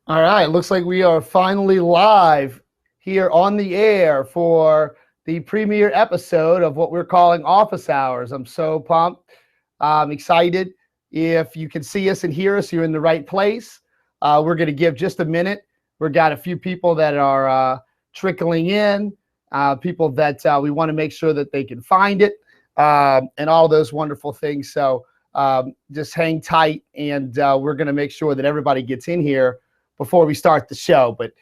All right, looks like we are finally live here on the air for the premiere episode of what we're calling Office Hours. I'm so pumped. I'm excited. If you can see us and hear us, you're in the right place. We're going to give just a minute. We've got a few people that are trickling in, people that we want to make sure that they can find it, and all those wonderful things. So just hang tight, and we're going to make sure that everybody gets in here before we start the show. But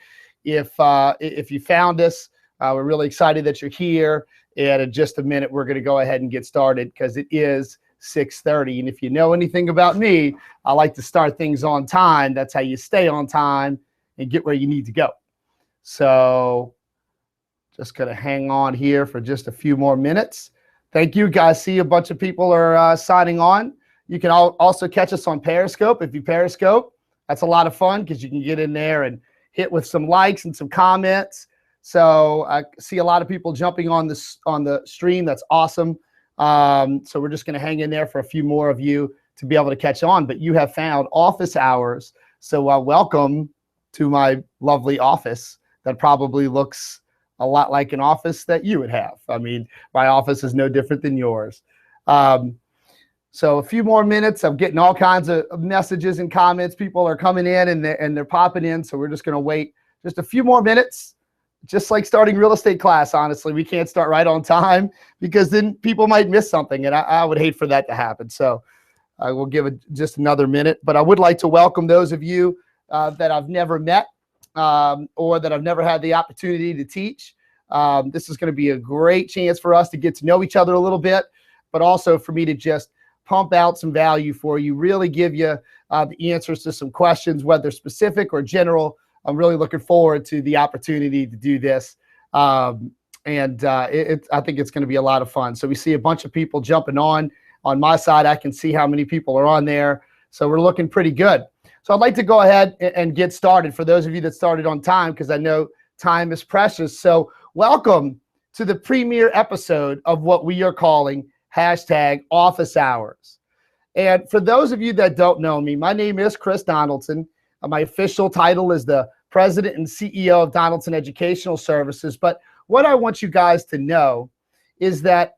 if you found us, we're really excited that you're here. And in just a minute, we're going to go ahead and get started because it is 6:30. And if you know anything about me, I like to start things on time. That's how you stay on time and get where you need to go. So just going to hang on here for just a few more minutes. Thank you, guys. See a bunch of people are signing on. You can also catch us on Periscope. If you Periscope, that's a lot of fun because you can get in there and hit with some likes and some comments. So I see a lot of people jumping on the stream. That's awesome. So we're just going to hang in there for a few more of you to be able to catch on. But you have found Office Hours. So welcome to my lovely office that probably looks a lot like an office that you would have. I mean, my office is no different than yours. So a few more minutes. I'm getting all kinds of messages and comments. People are coming in and they're popping in. So we're just going to wait just a few more minutes. Just like starting real estate class, honestly, we can't start right on time because then people might miss something. And I would hate for that to happen. So I will give it just another minute. But I would like to welcome those of you that I've never met or that I've never had the opportunity to teach. This is going to be a great chance for us to get to know each other a little bit, but also for me to just pump out some value for you, really give you the answers to some questions, whether specific or general. I'm really looking forward to the opportunity to do this. I think it's going to be a lot of fun. So we see a bunch of people jumping on my side. I can see how many people are on there. So we're looking pretty good. So I'd like to go ahead and get started for those of you that started on time, because I know time is precious. So welcome to the premiere episode of what we are calling #Office Hours. And for those of you that don't know me, my name is Chris Donaldson. My official title is the President and CEO of Donaldson Educational Services. But what I want you guys to know is that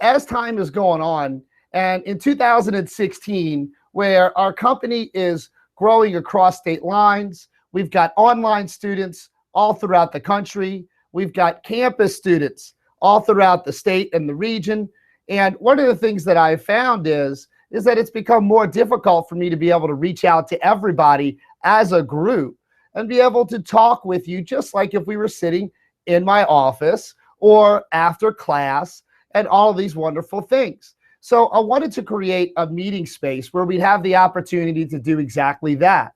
as time is going on, and in 2016, where our company is growing across state lines, we've got online students all throughout the country. We've got campus students all throughout the state and the region. And one of the things that I've found is that it's become more difficult for me to be able to reach out to everybody as a group and be able to talk with you just like if we were sitting in my office or after class and all of these wonderful things. So I wanted to create a meeting space where we'd have the opportunity to do exactly that.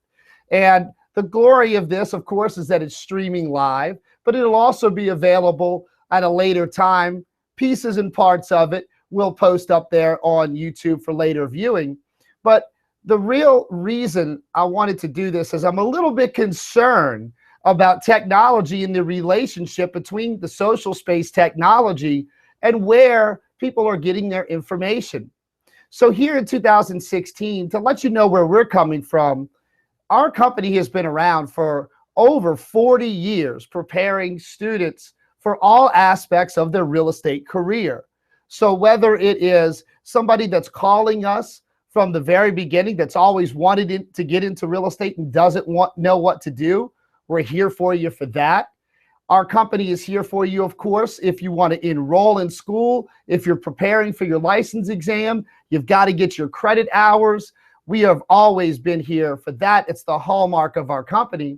And the glory of this, of course, is that it's streaming live, but it'll also be available at a later time. Pieces and parts of it we'll post up there on YouTube for later viewing. But the real reason I wanted to do this is I'm a little bit concerned about technology and the relationship between the social space technology and where people are getting their information. So here in 2016, to let you know where we're coming from, our company has been around for over 40 years preparing students for all aspects of their real estate career. So whether it is somebody that's calling us from the very beginning that's always wanted to get into real estate and doesn't know what to do, we're here for you for that. Our company is here for you, of course, if you want to enroll in school, if you're preparing for your license exam, you've got to get your credit hours. We have always been here for that. It's the hallmark of our company.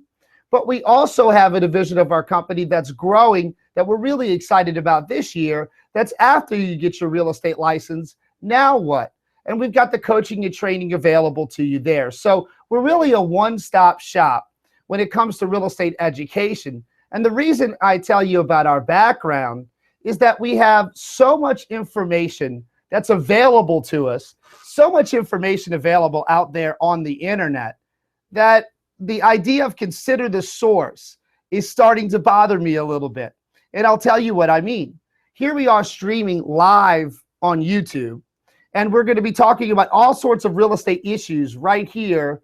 But we also have a division of our company that's growing that we're really excited about this year. That's after you get your real estate license. Now what? And we've got the coaching and training available to you there. So we're really a one-stop shop when it comes to real estate education. And the reason I tell you about our background is that we have so much information that's available to us, so much information available out there on the internet, that the idea of consider the source is starting to bother me a little bit. And I'll tell you what I mean. Here we are streaming live on YouTube, and we're going to be talking about all sorts of real estate issues right here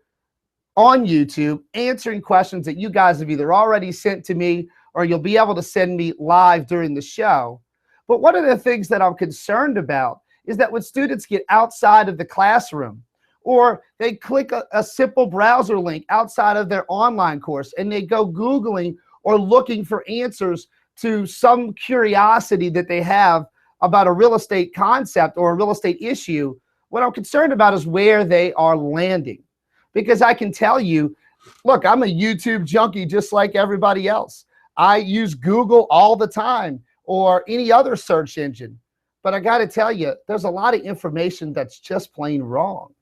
on YouTube answering questions that you guys have either already sent to me or you'll be able to send me live during the show. But one of the things that I'm concerned about is that when students get outside of the classroom, or they click a simple browser link outside of their online course and they go Googling or looking for answers to some curiosity that they have about a real estate concept or a real estate issue, what I'm concerned about is where they are landing. Because I can tell you, look, I'm a YouTube junkie just like everybody else. I use Google all the time or any other search engine. But I got to tell you, there's a lot of information that's just plain wrong.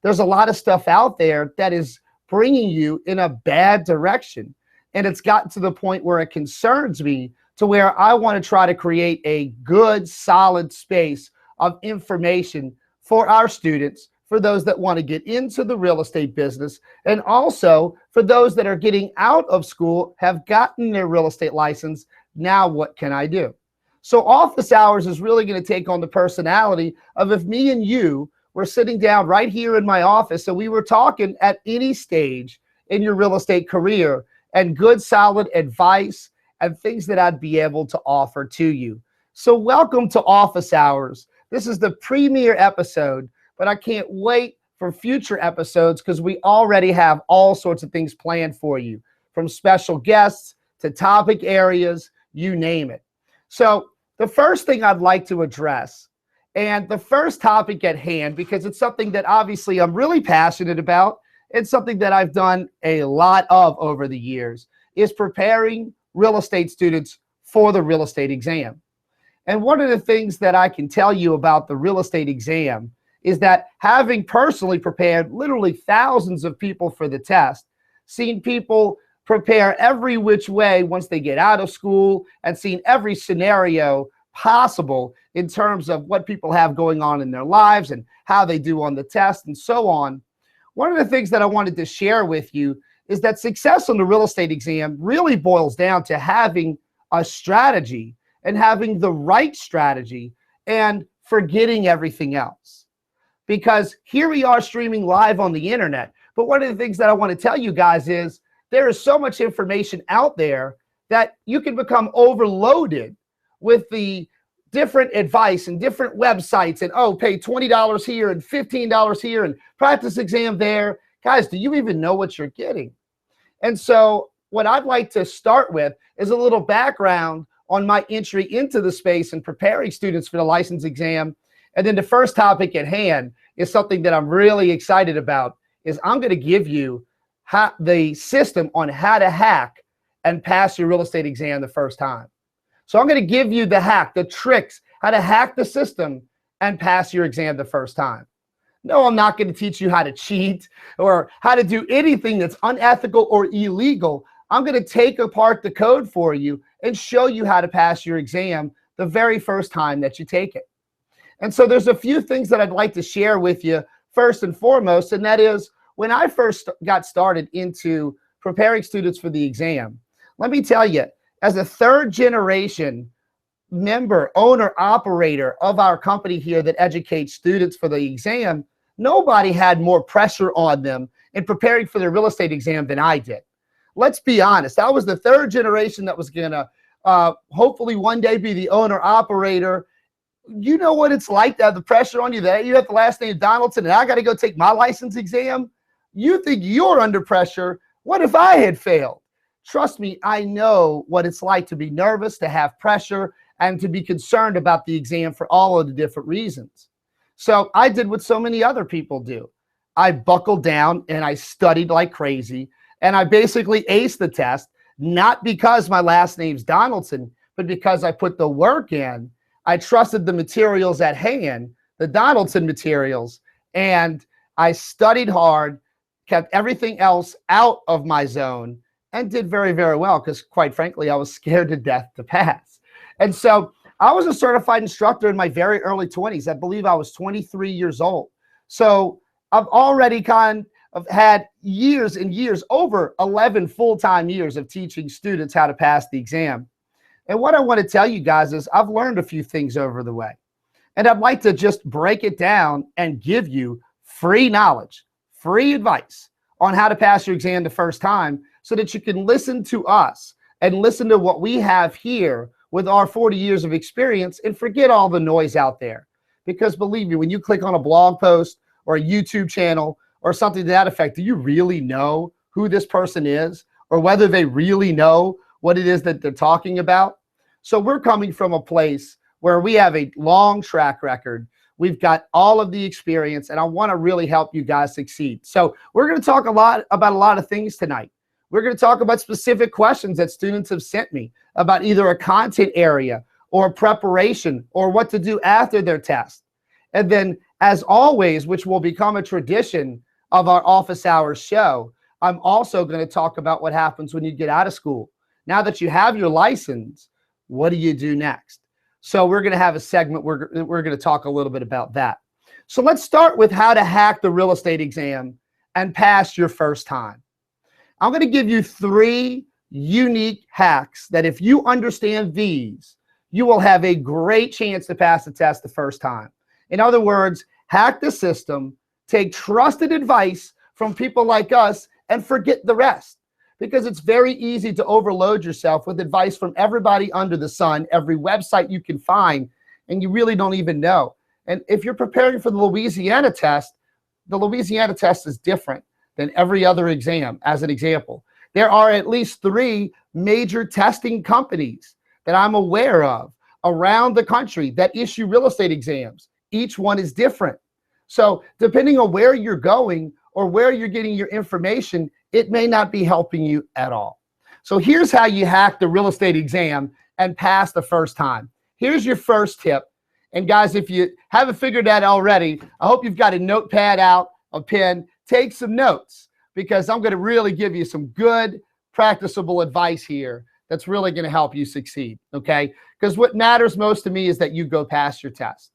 There's a lot of stuff out there that is bringing you in a bad direction. And it's gotten to the point where it concerns me to where I want to try to create a good, solid space of information for our students, for those that want to get into the real estate business, and also for those that are getting out of school, have gotten their real estate license. Now what can I do? So office hours is really going to take on the personality of if me and you were sitting down right here in my office and we were talking at any stage in your real estate career and good, solid advice and things that I'd be able to offer to you. So welcome to Office Hours. This is the premiere episode, but I can't wait for future episodes because we already have all sorts of things planned for you, from special guests to topic areas, you name it. So the first thing I'd like to address, and the first topic at hand, because it's something that obviously I'm really passionate about, and something that I've done a lot of over the years, is preparing real estate students for the real estate exam. And one of the things that I can tell you about the real estate exam is that, having personally prepared literally thousands of people for the test, seen people prepare every which way once they get out of school, and seen every scenario possible in terms of what people have going on in their lives and how they do on the test and so on. One of the things that I wanted to share with you is that success on the real estate exam really boils down to having a strategy, and having the right strategy, and forgetting everything else. Because here we are streaming live on the internet, but one of the things that I want to tell you guys is there is so much information out there that you can become overloaded with the different advice and different websites, and pay $20 here and $15 here and practice exam there. Guys, do you even know what you're getting? And so what I'd like to start with is a little background on my entry into the space and preparing students for the license exam. And then the first topic at hand is something that I'm really excited about, is I'm going to give you the system on how to hack and pass your real estate exam the first time. So I'm going to give you the hack, the tricks, how to hack the system and pass your exam the first time. No, I'm not going to teach you how to cheat or how to do anything that's unethical or illegal. I'm going to take apart the code for you and show you how to pass your exam the very first time that you take it. And so there's a few things that I'd like to share with you first and foremost, and that is, when I first got started into preparing students for the exam, let me tell you, as a third generation member, owner, operator of our company here that educates students for the exam, nobody had more pressure on them in preparing for their real estate exam than I did. Let's be honest. I was the third generation that was going to hopefully one day be the owner operator. You know what it's like to have the pressure on you that you have the last name Donaldson and I got to go take my license exam. You think you're under pressure. What if I had failed? Trust me, I know what it's like to be nervous, to have pressure, and to be concerned about the exam for all of the different reasons. So I did what so many other people do. I buckled down and I studied like crazy, and I basically aced the test, not because my last name's Donaldson, but because I put the work in. I trusted the materials at hand, the Donaldson materials, and I studied hard, kept everything else out of my zone, and did very, very well because, quite frankly, I was scared to death to pass. And so I was a certified instructor in my very early 20s. I believe I was 23 years old. So I've already kind of had years and years, over 11 full-time years of teaching students how to pass the exam. And what I want to tell you guys is I've learned a few things over the way. And I'd like to just break it down and give you free knowledge, free advice on how to pass your exam the first time so that you can listen to us and listen to what we have here with our 40 years of experience and forget all the noise out there. Because believe me, when you click on a blog post or a YouTube channel or something to that effect, do you really know who this person is or whether they really know what it is that they're talking about? So we're coming from a place where we have a long track record. We've got all of the experience, and I want to really help you guys succeed. So we're going to talk about a lot of things tonight. We're going to talk about specific questions that students have sent me about either a content area or preparation or what to do after their test. And then, as always, which will become a tradition of our office hours show, I'm also going to talk about what happens when you get out of school. Now that you have your license, what do you do next? So we're going to have a segment where we're going to talk a little bit about that. So let's start with how to hack the real estate exam and pass your first time. I'm going to give you 3 unique hacks that if you understand these, you will have a great chance to pass the test the first time. In other words, hack the system, take trusted advice from people like us, and forget the rest. Because it's very easy to overload yourself with advice from everybody under the sun, every website you can find, and you really don't even know. And if you're preparing for the Louisiana test is different than every other exam. As an example, there are at least 3 major testing companies that I'm aware of around the country that issue real estate exams. Each one is different. So depending on where you're going or where you're getting your information, it may not be helping you at all. So here's how you hack the real estate exam and pass the first time. Here's your first tip. And guys, if you haven't figured that already, I hope you've got a notepad out, a pen, take some notes, because I'm going to really give you some good practicable advice here that's really going to help you succeed, okay? Because what matters most to me is that you go pass your test.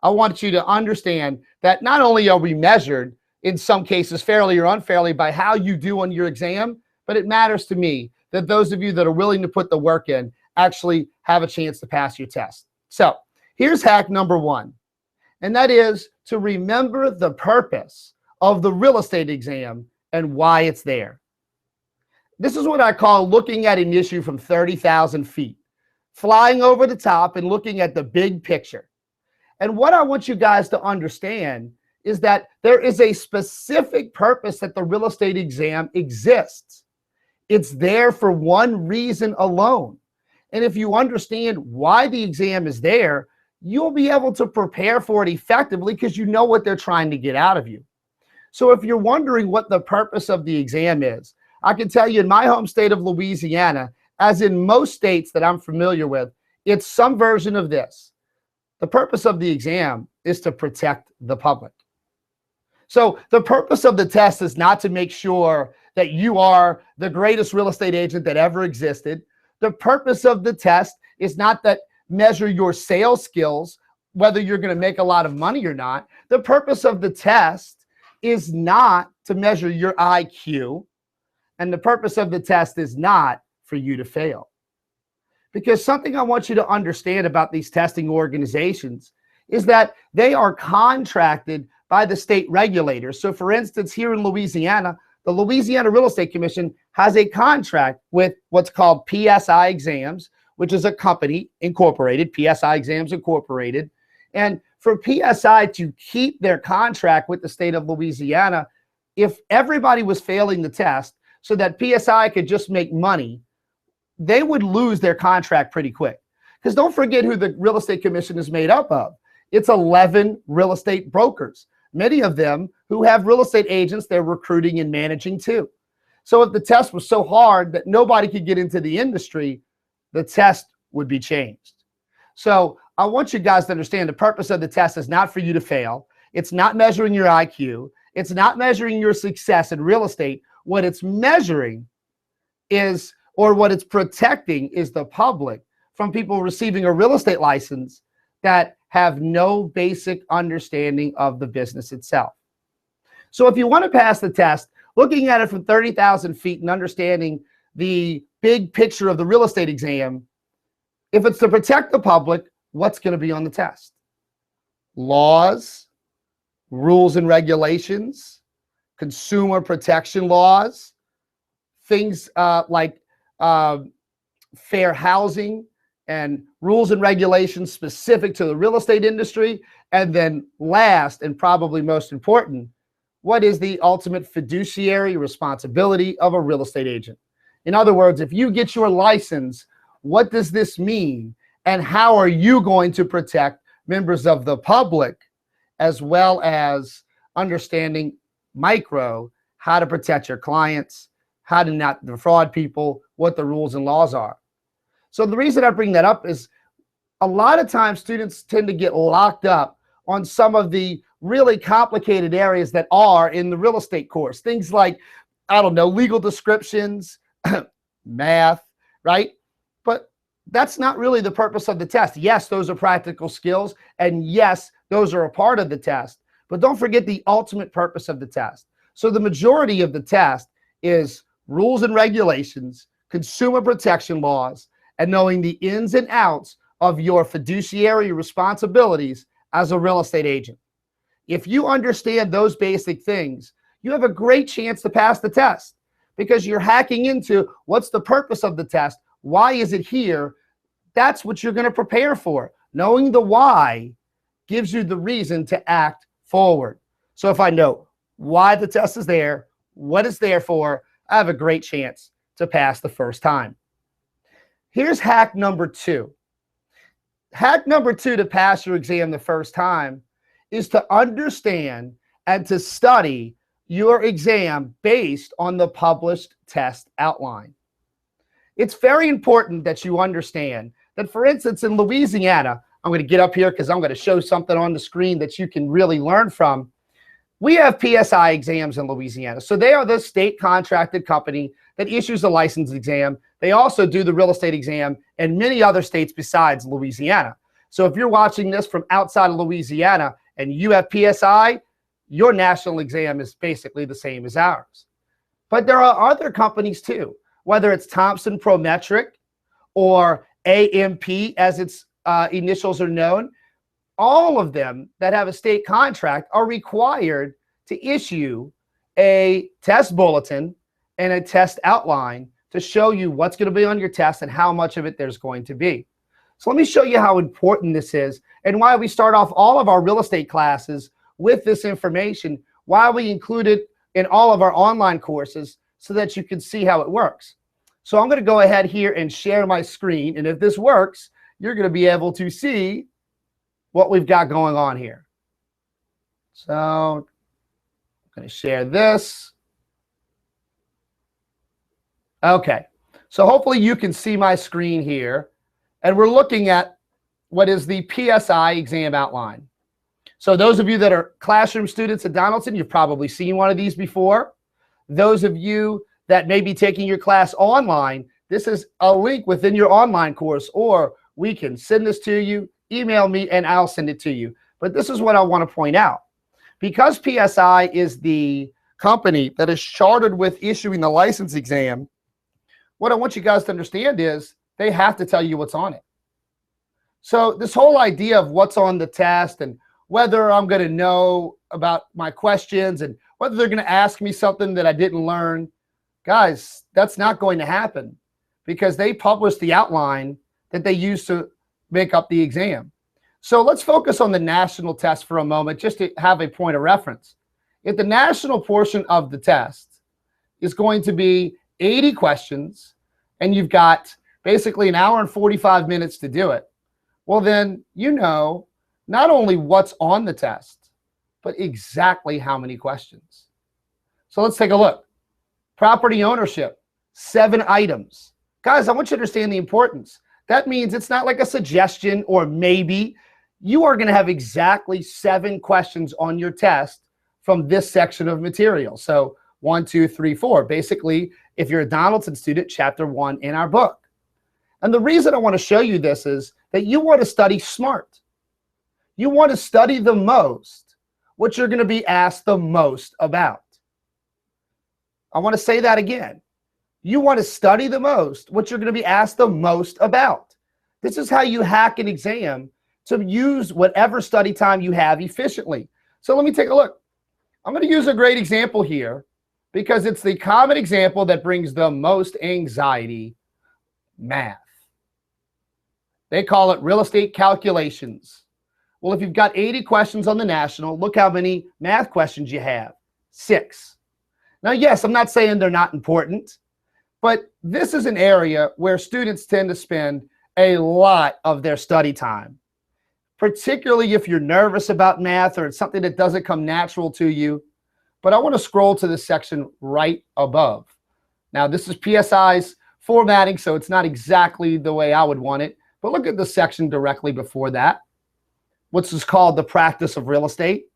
I want you to understand that not only are we measured in some cases fairly or unfairly by how you do on your exam, but it matters to me that those of you that are willing to put the work in actually have a chance to pass your test. So here's hack number 1, and that is to remember the purpose of the real estate exam and why it's there. This is what I call looking at an issue from 30,000 feet, flying over the top and looking at the big picture. And what I want you guys to understand is that there is a specific purpose that the real estate exam exists. It's there for one reason alone. And if you understand why the exam is there, you'll be able to prepare for it effectively because you know what they're trying to get out of you. So if you're wondering what the purpose of the exam is, I can tell you in my home state of Louisiana, as in most states that I'm familiar with, it's some version of this. The purpose of the exam is to protect the public. So the purpose of the test is not to make sure that you are the greatest real estate agent that ever existed. The purpose of the test is not that measure your sales skills, whether you're going to make a lot of money or not. The purpose of the test is not to measure your IQ. And the purpose of the test is not for you to fail. Because something I want you to understand about these testing organizations is that they are contracted by the state regulators. So for instance, here in Louisiana, the Louisiana Real Estate Commission has a contract with what's called PSI Exams, which is a company incorporated, PSI Exams Incorporated. And for PSI to keep their contract with the state of Louisiana, if everybody was failing the test so that PSI could just make money, they would lose their contract pretty quick. Because don't forget who the Real Estate Commission is made up of. It's 11 real estate brokers, many of them who have real estate agents they're recruiting and managing too. So if the test was so hard that nobody could get into the industry, the test would be changed. So I want you guys to understand the purpose of the test is not for you to fail. It's not measuring your IQ. It's not measuring your success in real estate. What it's measuring is, or what it's protecting is the public from people receiving a real estate license that have no basic understanding of the business itself. So if you want to pass the test, looking at it from 30,000 feet and understanding the big picture of the real estate exam, if it's to protect the public, what's going to be on the test? Laws, rules and regulations, consumer protection laws, things like fair housing and rules and regulations specific to the real estate industry. And then last, and probably most important, what is the ultimate fiduciary responsibility of a real estate agent? In other words, if you get your license, what does this mean? And how are you going to protect members of the public, as well as understanding micro, how to protect your clients, how to not defraud people, what the rules and laws are. So the reason I bring that up is a lot of times students tend to get locked up on some of the really complicated areas that are in the real estate course. Things like, I don't know, legal descriptions, math, right? But that's not really the purpose of the test. Yes, those are practical skills, and yes, those are a part of the test. But don't forget the ultimate purpose of the test. So the majority of the test is rules and regulations, consumer protection laws, and knowing the ins and outs of your fiduciary responsibilities as a real estate agent. If you understand those basic things, you have a great chance to pass the test, because you're hacking into what's the purpose of the test, why is it here? That's what you're going to prepare for. Knowing the why gives you the reason to act forward. So if I know why the test is there, what it's there for, I have a great chance to pass the first time. Here's hack number 2. Hack number 2 to pass your exam the first time is to understand and to study your exam based on the published test outline. It's very important that you understand that, for instance, in Louisiana, I'm going to get up here because I'm going to show something on the screen that you can really learn from. We have PSI exams in Louisiana. So they are the state contracted company that issues a license exam. They also do the real estate exam in many other states besides Louisiana. So if you're watching this from outside of Louisiana and you have PSI, your national exam is basically the same as ours. But there are other companies too, whether it's Thompson Prometric or AMP as its initials are known. All of them that have a state contract are required to issue a test bulletin and a test outline to show you what's going to be on your test and how much of it there's going to be. So let me show you how important this is and why we start off all of our real estate classes with this information, why we include it in all of our online courses so that you can see how it works. So I'm going to go ahead here and share my screen, and if this works, you're going to be able to see what we've got going on here. So I'm going to share this. Okay, so hopefully you can see my screen here, and we're looking at what is the PSI exam outline. So those of you that are classroom students at Donaldson, you've probably seen one of these before. Those of you that may be taking your class online, this is a link within your online course, or we can send this to you, email me, and I'll send it to you. But this is what I want to point out. Because PSI is the company that is chartered with issuing the license exam, what I want you guys to understand is they have to tell you what's on it. So this whole idea of what's on the test and whether I'm going to know about my questions and whether they're going to ask me something that I didn't learn, guys, that's not going to happen, because they publish the outline that they use to make up the exam. So let's focus on the national test for a moment, just to have a point of reference. If the national portion of the test is going to be 80 questions, and you've got basically an hour and 45 minutes to do it, well then you know not only what's on the test, but exactly how many questions. So let's take a look. Property ownership, 7 items. Guys, I want you to understand the importance. That means it's not like a suggestion or maybe. You are going to have exactly 7 questions on your test from this section of material. So 1, 2, 3, 4. Basically, if you're a Donaldson student, chapter 1 in our book. And the reason I want to show you this is that you want to study smart. You want to study the most what you're going to be asked the most about. I want to say that again. You want to study the most what you're going to be asked the most about. This is how you hack an exam to use whatever study time you have efficiently. So let me take a look. I'm going to use a great example here because it's the common example that brings the most anxiety: math. They call it real estate calculations. Well, if you've got 80 questions on the national, look how many math questions you have. 6. Now, yes, I'm not saying they're not important, but this is an area where students tend to spend a lot of their study time, particularly if you're nervous about math or it's something that doesn't come natural to you. But I want to scroll to the section right above. Now, this is PSI's formatting, so it's not exactly the way I would want it, but look at the section directly before that, which is called the practice of real estate.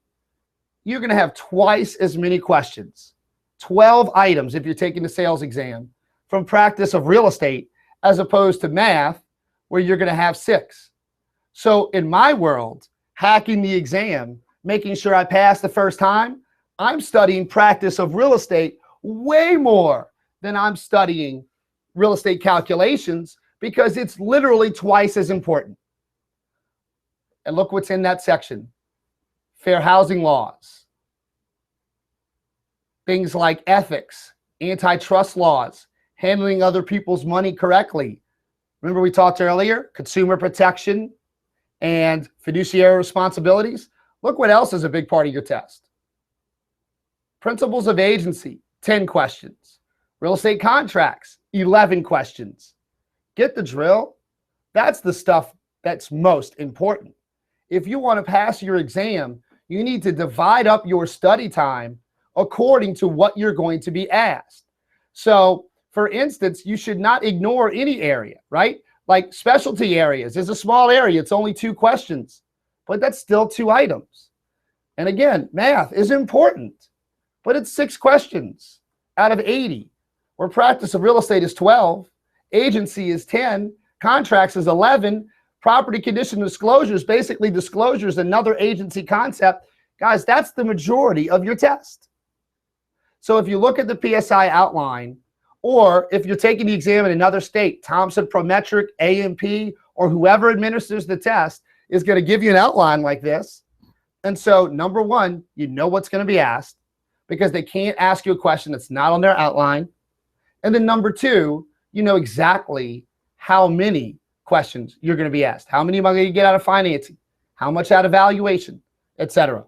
You're going to have twice as many questions, 12 items if you're taking the sales exam, from practice of real estate as opposed to math, where you're going to have 6. So in my world, hacking the exam, making sure I pass the first time, I'm studying practice of real estate way more than I'm studying real estate calculations, because it's literally twice as important. And look what's in that section: fair housing laws, things like ethics, antitrust laws, handling other people's money correctly. Remember we talked earlier, consumer protection and fiduciary responsibilities. Look what else is a big part of your test. Principles of agency, 10 questions. Real estate contracts, 11 questions. Get the drill? That's the stuff that's most important. If you want to pass your exam, you need to divide up your study time according to what you're going to be asked. So, for instance, you should not ignore any area, right? Like specialty areas is a small area. It's only 2 questions, but that's still 2 items. And again, math is important, but it's 6 questions out of 80, where practice of real estate is 12, agency is 10, contracts is 11, property condition disclosures, basically disclosures, another agency concept. Guys, that's the majority of your test. So if you look at the PSI outline, or if you're taking the exam in another state, Thompson Prometric, AMP, or whoever administers the test is going to give you an outline like this. And so, number one, you know what's going to be asked, because they can't ask you a question that's not on their outline. And then number 2, you know exactly how many questions you're going to be asked. How many am I going to get out of financing? How much out of valuation, etc.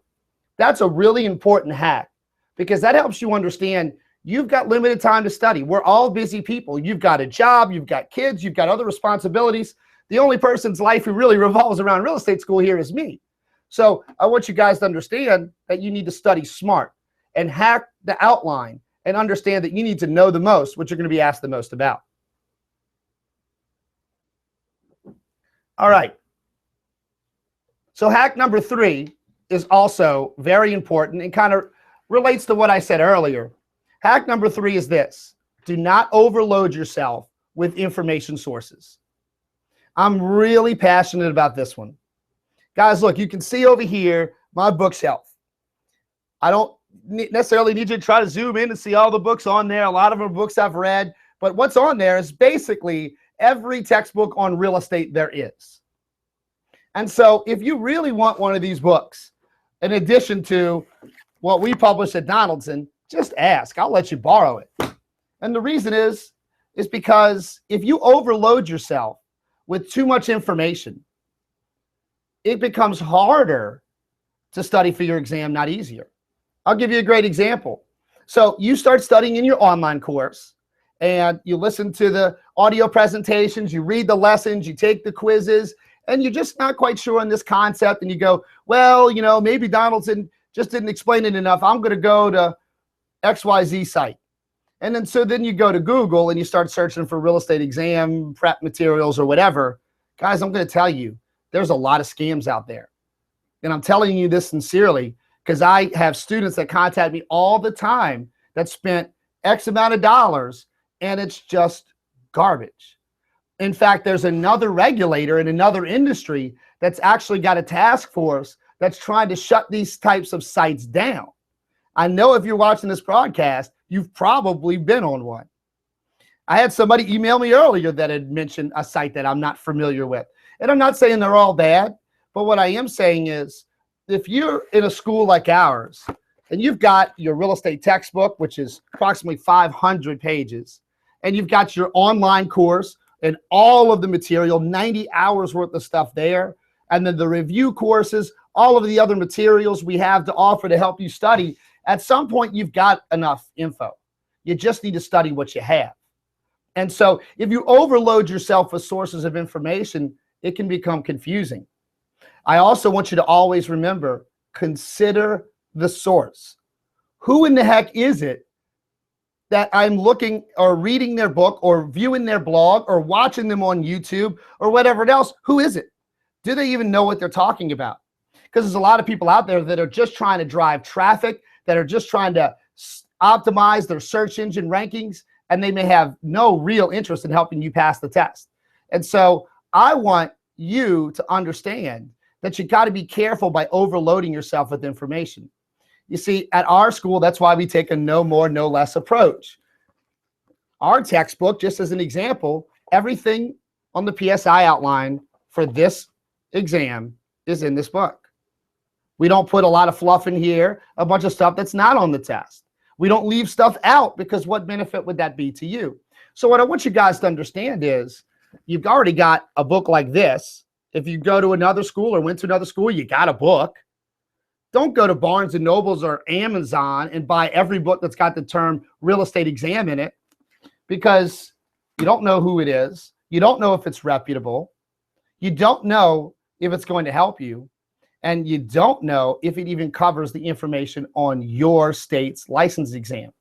That's a really important hack, because that helps you understand you've got limited time to study. We're all busy people. You've got a job, you've got kids, you've got other responsibilities. The only person's life who really revolves around real estate school here is me. So I want you guys to understand that you need to study smart and hack the outline and understand that you need to know the most, what you're going to be asked the most about. All right. So hack number 3 is also very important and kind of relates to what I said earlier. Hack number 3 is this: do not overload yourself with information sources. I'm really passionate about this one. Guys, look, you can see over here my bookshelf. I don't necessarily need you to try to zoom in and see all the books on there. A lot of them are books I've read, but what's on there is basically every textbook on real estate there is. And so if you really want one of these books, in addition to what we publish at Donaldson, just ask. I'll let you borrow it. And the reason is because if you overload yourself with too much information, it becomes harder to study for your exam, not easier. I'll give you a great example. So you start studying in your online course, and you listen to the audio presentations, you read the lessons, you take the quizzes, and you're just not quite sure on this concept, and you go, well, you know, maybe Donaldson just didn't explain it enough. I'm going to go to XYZ site. And then you go to Google and you start searching for real estate exam prep materials or whatever. Guys, I'm going to tell you, there's a lot of scams out there. And I'm telling you this sincerely, because I have students that contact me all the time that spent X amount of dollars and it's just garbage. In fact, there's another regulator in another industry that's actually got a task force that's trying to shut these types of sites down. I know if you're watching this broadcast, you've probably been on one. I had somebody email me earlier that had mentioned a site that I'm not familiar with. And I'm not saying they're all bad, but what I am saying is if you're in a school like ours and you've got your real estate textbook, which is approximately 500 pages, and you've got your online course and all of the material, 90 hours worth of stuff there, and then the review courses, all of the other materials we have to offer to help you study. At some point, you've got enough info. You just need to study what you have. And so if you overload yourself with sources of information, it can become confusing. I also want you to always remember, consider the source. Who in the heck is it that I'm looking or reading their book or viewing their blog or watching them on YouTube or whatever else? Who is it? Do they even know what they're talking about? Because there's a lot of people out there that are just trying to drive traffic, that are just trying to optimize their search engine rankings, and they may have no real interest in helping you pass the test. And so I want you to understand that you got to be careful by overloading yourself with information. You see, at our school, that's why we take a no more, no less approach. Our textbook, just as an example, everything on the PSI outline for this exam is in this book. We don't put a lot of fluff in here, a bunch of stuff that's not on the test. We don't leave stuff out, because what benefit would that be to you? So what I want you guys to understand is you've already got a book like this. If you go to another school or went to another school, you got a book. Don't go to Barnes & Nobles or Amazon and buy every book that's got the term real estate exam in it, because you don't know who it is. You don't know if it's reputable. You don't know if it's going to help you. And you don't know if it even covers the information on your state's license exam.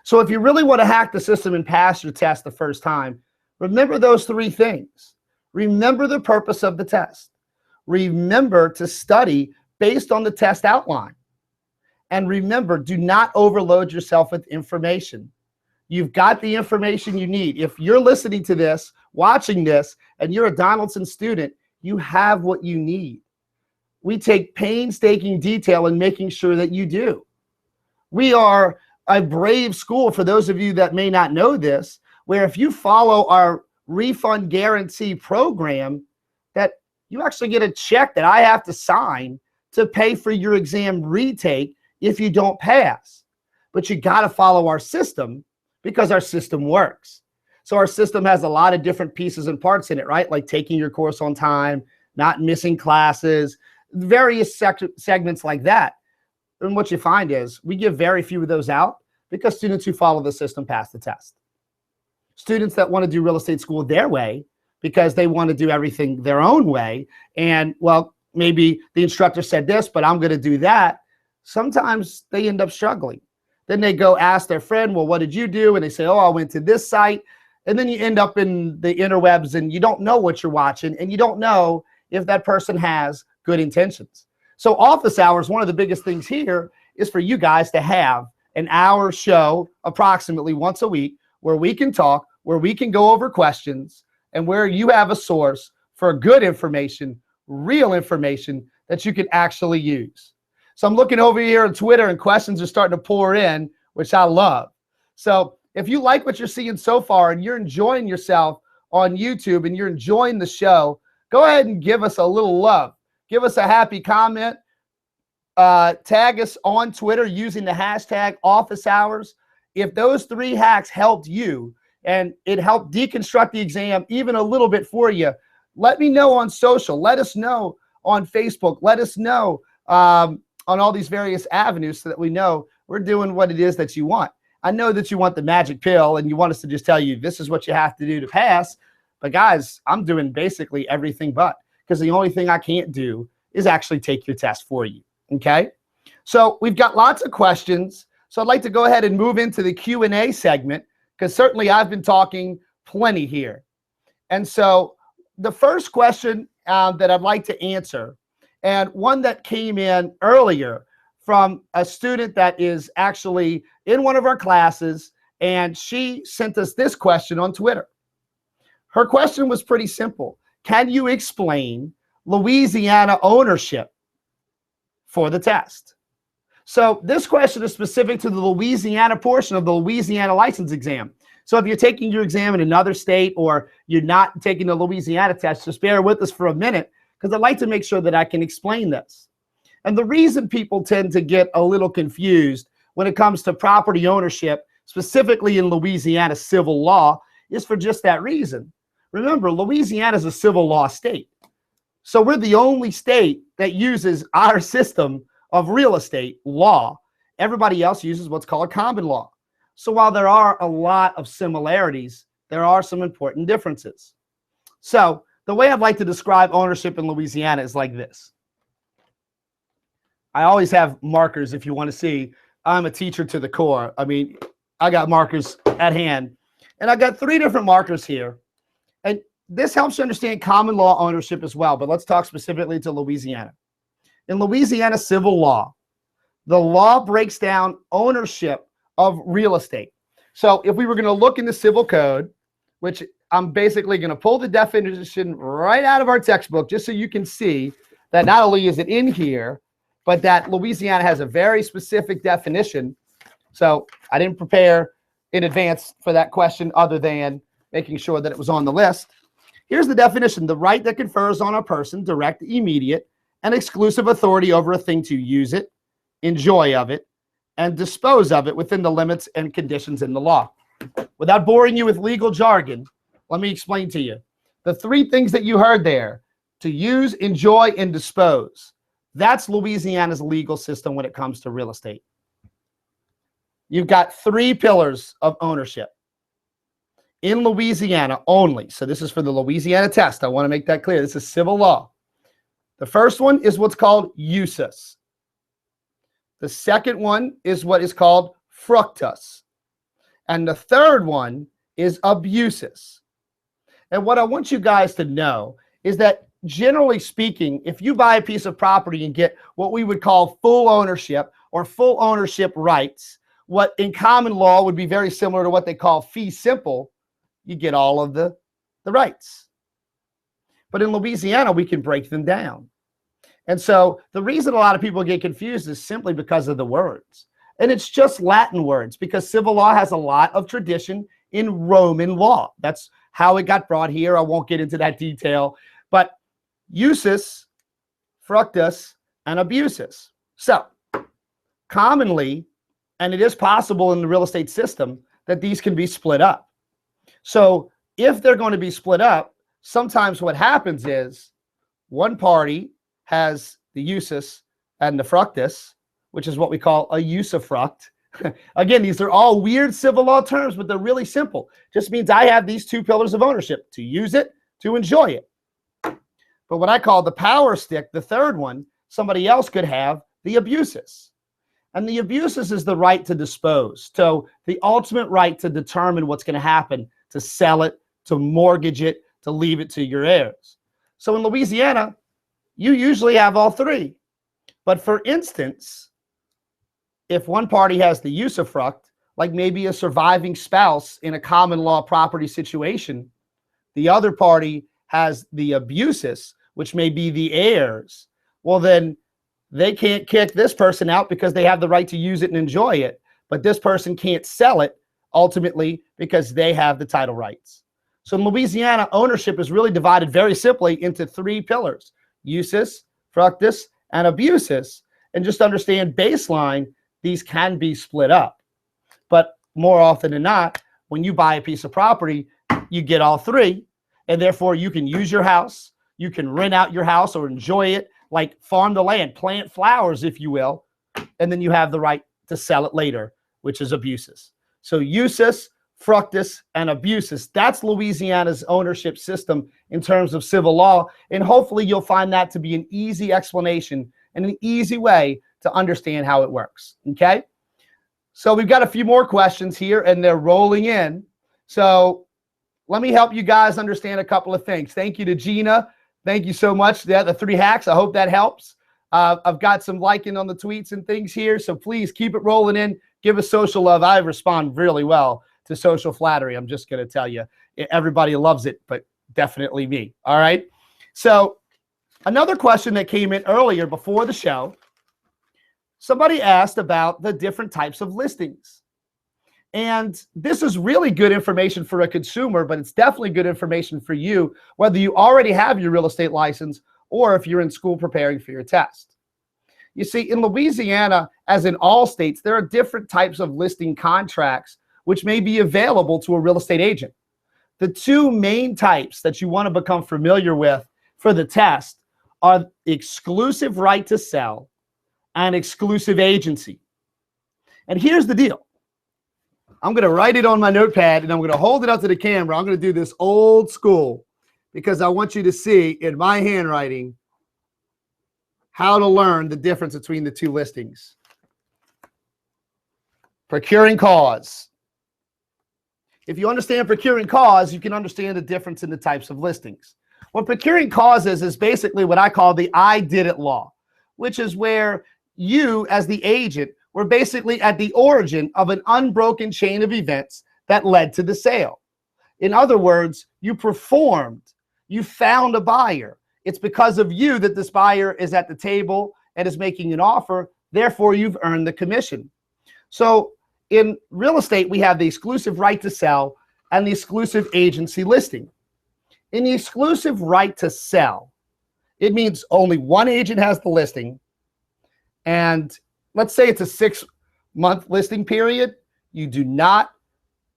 So if you really want to hack the system and pass your test the first time, remember those three things. Remember the purpose of the test. Remember to study based on the test outline. And remember, do not overload yourself with information. You've got the information you need. If you're listening to this, watching this, and you're a Donaldson student, you have what you need. We take painstaking detail in making sure that you do. We are a brave school, for those of you that may not know this, where if you follow our refund guarantee program, that you actually get a check that I have to sign to pay for your exam retake if you don't pass. But you got to follow our system, because our system works. So our system has a lot of different pieces and parts in it, right? Like taking your course on time, not missing classes, various segments like that. And what you find is we give very few of those out, because students who follow the system pass the test. Students that want to do real estate school their way, because they want to do everything their own way, and well, maybe the instructor said this, but I'm going to do that, sometimes they end up struggling. Then they go ask their friend, well, what did you do? And they say, oh, I went to this site. And then you end up in the interwebs, and you don't know what you're watching, and you don't know if that person has good intentions. So office hours, one of the biggest things here is for you guys to have an hour show approximately once a week, where we can talk, where we can go over questions, and where you have a source for good information, real information that you can actually use. So I'm looking over here on Twitter, and questions are starting to pour in, which I love. So if you like what you're seeing so far, and you're enjoying yourself on YouTube, and you're enjoying the show, go ahead and give us a little love. Give us a happy comment. Tag us on Twitter using the hashtag office hours. If those three hacks helped you, and it helped deconstruct the exam even a little bit for you, let me know on social. Let us know on Facebook. Let us know on all these various avenues, so that we know we're doing what it is that you want. I know that you want the magic pill, and you want us to just tell you this is what you have to do to pass. But guys, I'm doing basically everything but, because the only thing I can't do is actually take your test for you. Okay? So we've got lots of questions. So I'd like to go ahead and move into the Q&A segment, because certainly I've been talking plenty here. And so the first question that I'd like to answer, and one that came in earlier from a student that is actually in one of our classes, and she sent us this question on Twitter. Her question was pretty simple. Can you explain Louisiana ownership for the test? So this question is specific to the Louisiana portion of the Louisiana license exam. So if you're taking your exam in another state, or you're not taking the Louisiana test, just bear with us for a minute, because I'd like to make sure that I can explain this. And the reason people tend to get a little confused when it comes to property ownership, specifically in Louisiana civil law, is for just that reason. Remember, Louisiana is a civil law state. So we're the only state that uses our system of real estate law. Everybody else uses what's called common law. So while there are a lot of similarities, there are some important differences. So the way I'd like to describe ownership in Louisiana is like this. I always have markers if you want to see. I'm a teacher to the core. I mean, I got markers at hand. And I got 3 different markers here. And this helps you understand common law ownership as well. But let's talk specifically to Louisiana. In Louisiana civil law, the law breaks down ownership of real estate. So if we were going to look in the civil code, which I'm basically going to pull the definition right out of our textbook, just so you can see that not only is it in here, but that Louisiana has a very specific definition. So I didn't prepare in advance for that question other than making sure that it was on the list. Here's the definition: the right that confers on a person direct, immediate, and exclusive authority over a thing to use it, enjoy of it, and dispose of it within the limits and conditions in the law. Without boring you with legal jargon, let me explain to you. The 3 things that you heard there: to use, enjoy, and dispose. That's Louisiana's legal system when it comes to real estate. You've got 3 pillars of ownership in Louisiana only. So this is for the Louisiana test. I want to make that clear. This is civil law. The first one is what's called usus. The second one is what is called fructus. And the third one is abusus. And what I want you guys to know is that, generally speaking, if you buy a piece of property and get what we would call full ownership or full ownership rights, what in common law would be very similar to what they call fee simple, you get all of the rights. But in Louisiana, we can break them down. And so the reason a lot of people get confused is simply because of the words. And it's just Latin words, because civil law has a lot of tradition in Roman law. That's how it got brought here. I won't get into that detail. But usus, fructus, and abusus. So commonly, and it is possible in the real estate system, that these can be split up. So if they're going to be split up, sometimes what happens is one party has the usus and the fructus, which is what we call a usufruct. Again, these are all weird civil law terms, but they're really simple. Just means I have these 2 pillars of ownership: to use it, to enjoy it. But what I call the power stick, the third one, somebody else could have the abusus. And the abusus is the right to dispose. So the ultimate right to determine what's going to happen, to sell it, to mortgage it, to leave it to your heirs. So in Louisiana, you usually have all 3. But for instance, if one party has the usufruct, like maybe a surviving spouse in a common law property situation, the other party has the abusus, which may be the heirs, well, then they can't kick this person out because they have the right to use it and enjoy it. But this person can't sell it ultimately because they have the title rights. So in Louisiana, ownership is really divided very simply into 3 pillars: usus, fructus, and abusus. And just understand, baseline, these can be split up. But more often than not, when you buy a piece of property, you get all 3. And therefore, you can use your house, you can rent out your house or enjoy it, like farm the land, plant flowers, if you will. And then you have the right to sell it later, which is abusus. So usus, fructus, and abusus. That's Louisiana's ownership system in terms of civil law. And hopefully you'll find that to be an easy explanation and an easy way to understand how it works. Okay? So we've got a few more questions here, and they're rolling in. So let me help you guys understand a couple of things. Thank you to Gina. Thank you so much. The 3 hacks. I hope that helps. I've got some liking on the tweets and things here, so please keep it rolling in. Give us social love. I respond really well to social flattery. I'm just going to tell you, everybody loves it, but definitely me. All right. So another question that came in earlier before the show, somebody asked about the different types of listings. And this is really good information for a consumer, but it's definitely good information for you, whether you already have your real estate license or if you're in school preparing for your test. You see, in Louisiana, as in all states, there are different types of listing contracts which may be available to a real estate agent. The two main types that you want to become familiar with for the test are exclusive right to sell and exclusive agency. And here's the deal. I'm going to write it on my notepad and I'm going to hold it up to the camera. I'm going to do this old school because I want you to see in my handwriting how to learn the difference between the two listings. Procuring cause. If you understand procuring cause, you can understand the difference in the types of listings. What procuring cause is basically what I call the I did it law, which is where you as the agent were basically at the origin of an unbroken chain of events that led to the sale. In other words, you performed, you found a buyer. It's because of you that this buyer is at the table and is making an offer. Therefore, you've earned the commission. So in real estate, we have the exclusive right to sell and the exclusive agency listing. In the exclusive right to sell, it means only one agent has the listing. And let's say it's a 6-month listing period. You do not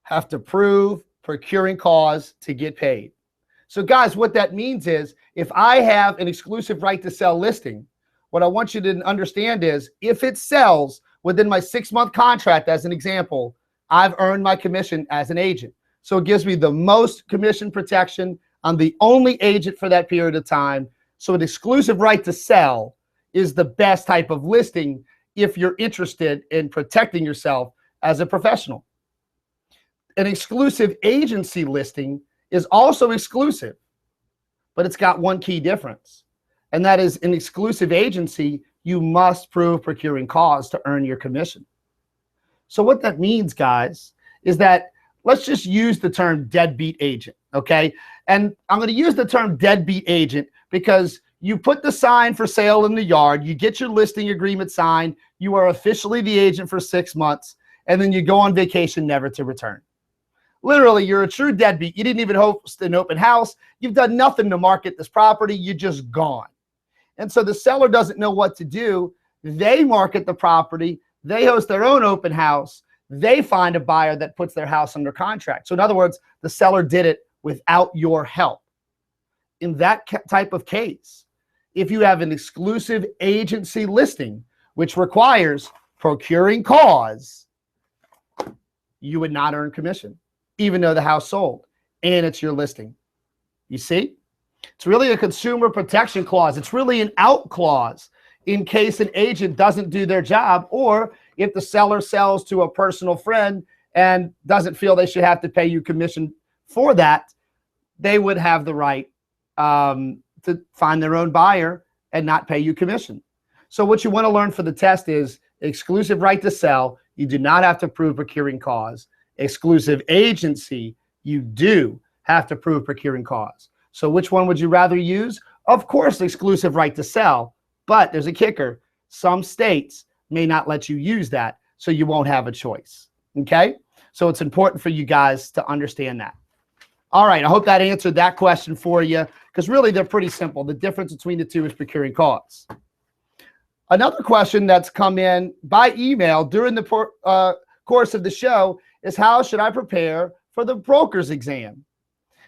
have to prove procuring cause to get paid. So guys, what that means is if I have an exclusive right to sell listing, what I want you to understand is if it sells within my 6-month contract, as an example, I've earned my commission as an agent. So it gives me the most commission protection. I'm the only agent for that period of time. So an exclusive right to sell is the best type of listing if you're interested in protecting yourself as a professional. An exclusive agency listing is also exclusive, but it's got one key difference. And that is an exclusive agency, you must prove procuring cause to earn your commission. So what that means, guys, is that let's just use the term deadbeat agent, okay? And I'm going to use the term deadbeat agent because you put the sign for sale in the yard, you get your listing agreement signed, you are officially the agent for 6 months, and then you go on vacation never to return. Literally, you're a true deadbeat. You didn't even host an open house. You've done nothing to market this property. You're just gone. And so the seller doesn't know what to do. They market the property. They host their own open house. They find a buyer that puts their house under contract. So in other words, the seller did it without your help. In that type of case, if you have an exclusive agency listing, which requires procuring cause, you would not earn commission, even though the house sold and it's your listing. You see? It's really a consumer protection clause. It's really an out clause in case an agent doesn't do their job, or if the seller sells to a personal friend and doesn't feel they should have to pay you commission for that, they would have the right to find their own buyer and not pay you commission. So what you want to learn for the test is exclusive right to sell. You do not have to prove procuring cause. Exclusive agency, you do have to prove procuring cause. So which one would you rather use? Of course, exclusive right to sell, but there's a kicker. Some states may not let you use that, so you won't have a choice, okay? So it's important for you guys to understand that. All right, I hope that answered that question for you, because really they're pretty simple. The difference between the two is procuring cause. Another question that's come in by email during the course of the show is how should I prepare for the broker's exam?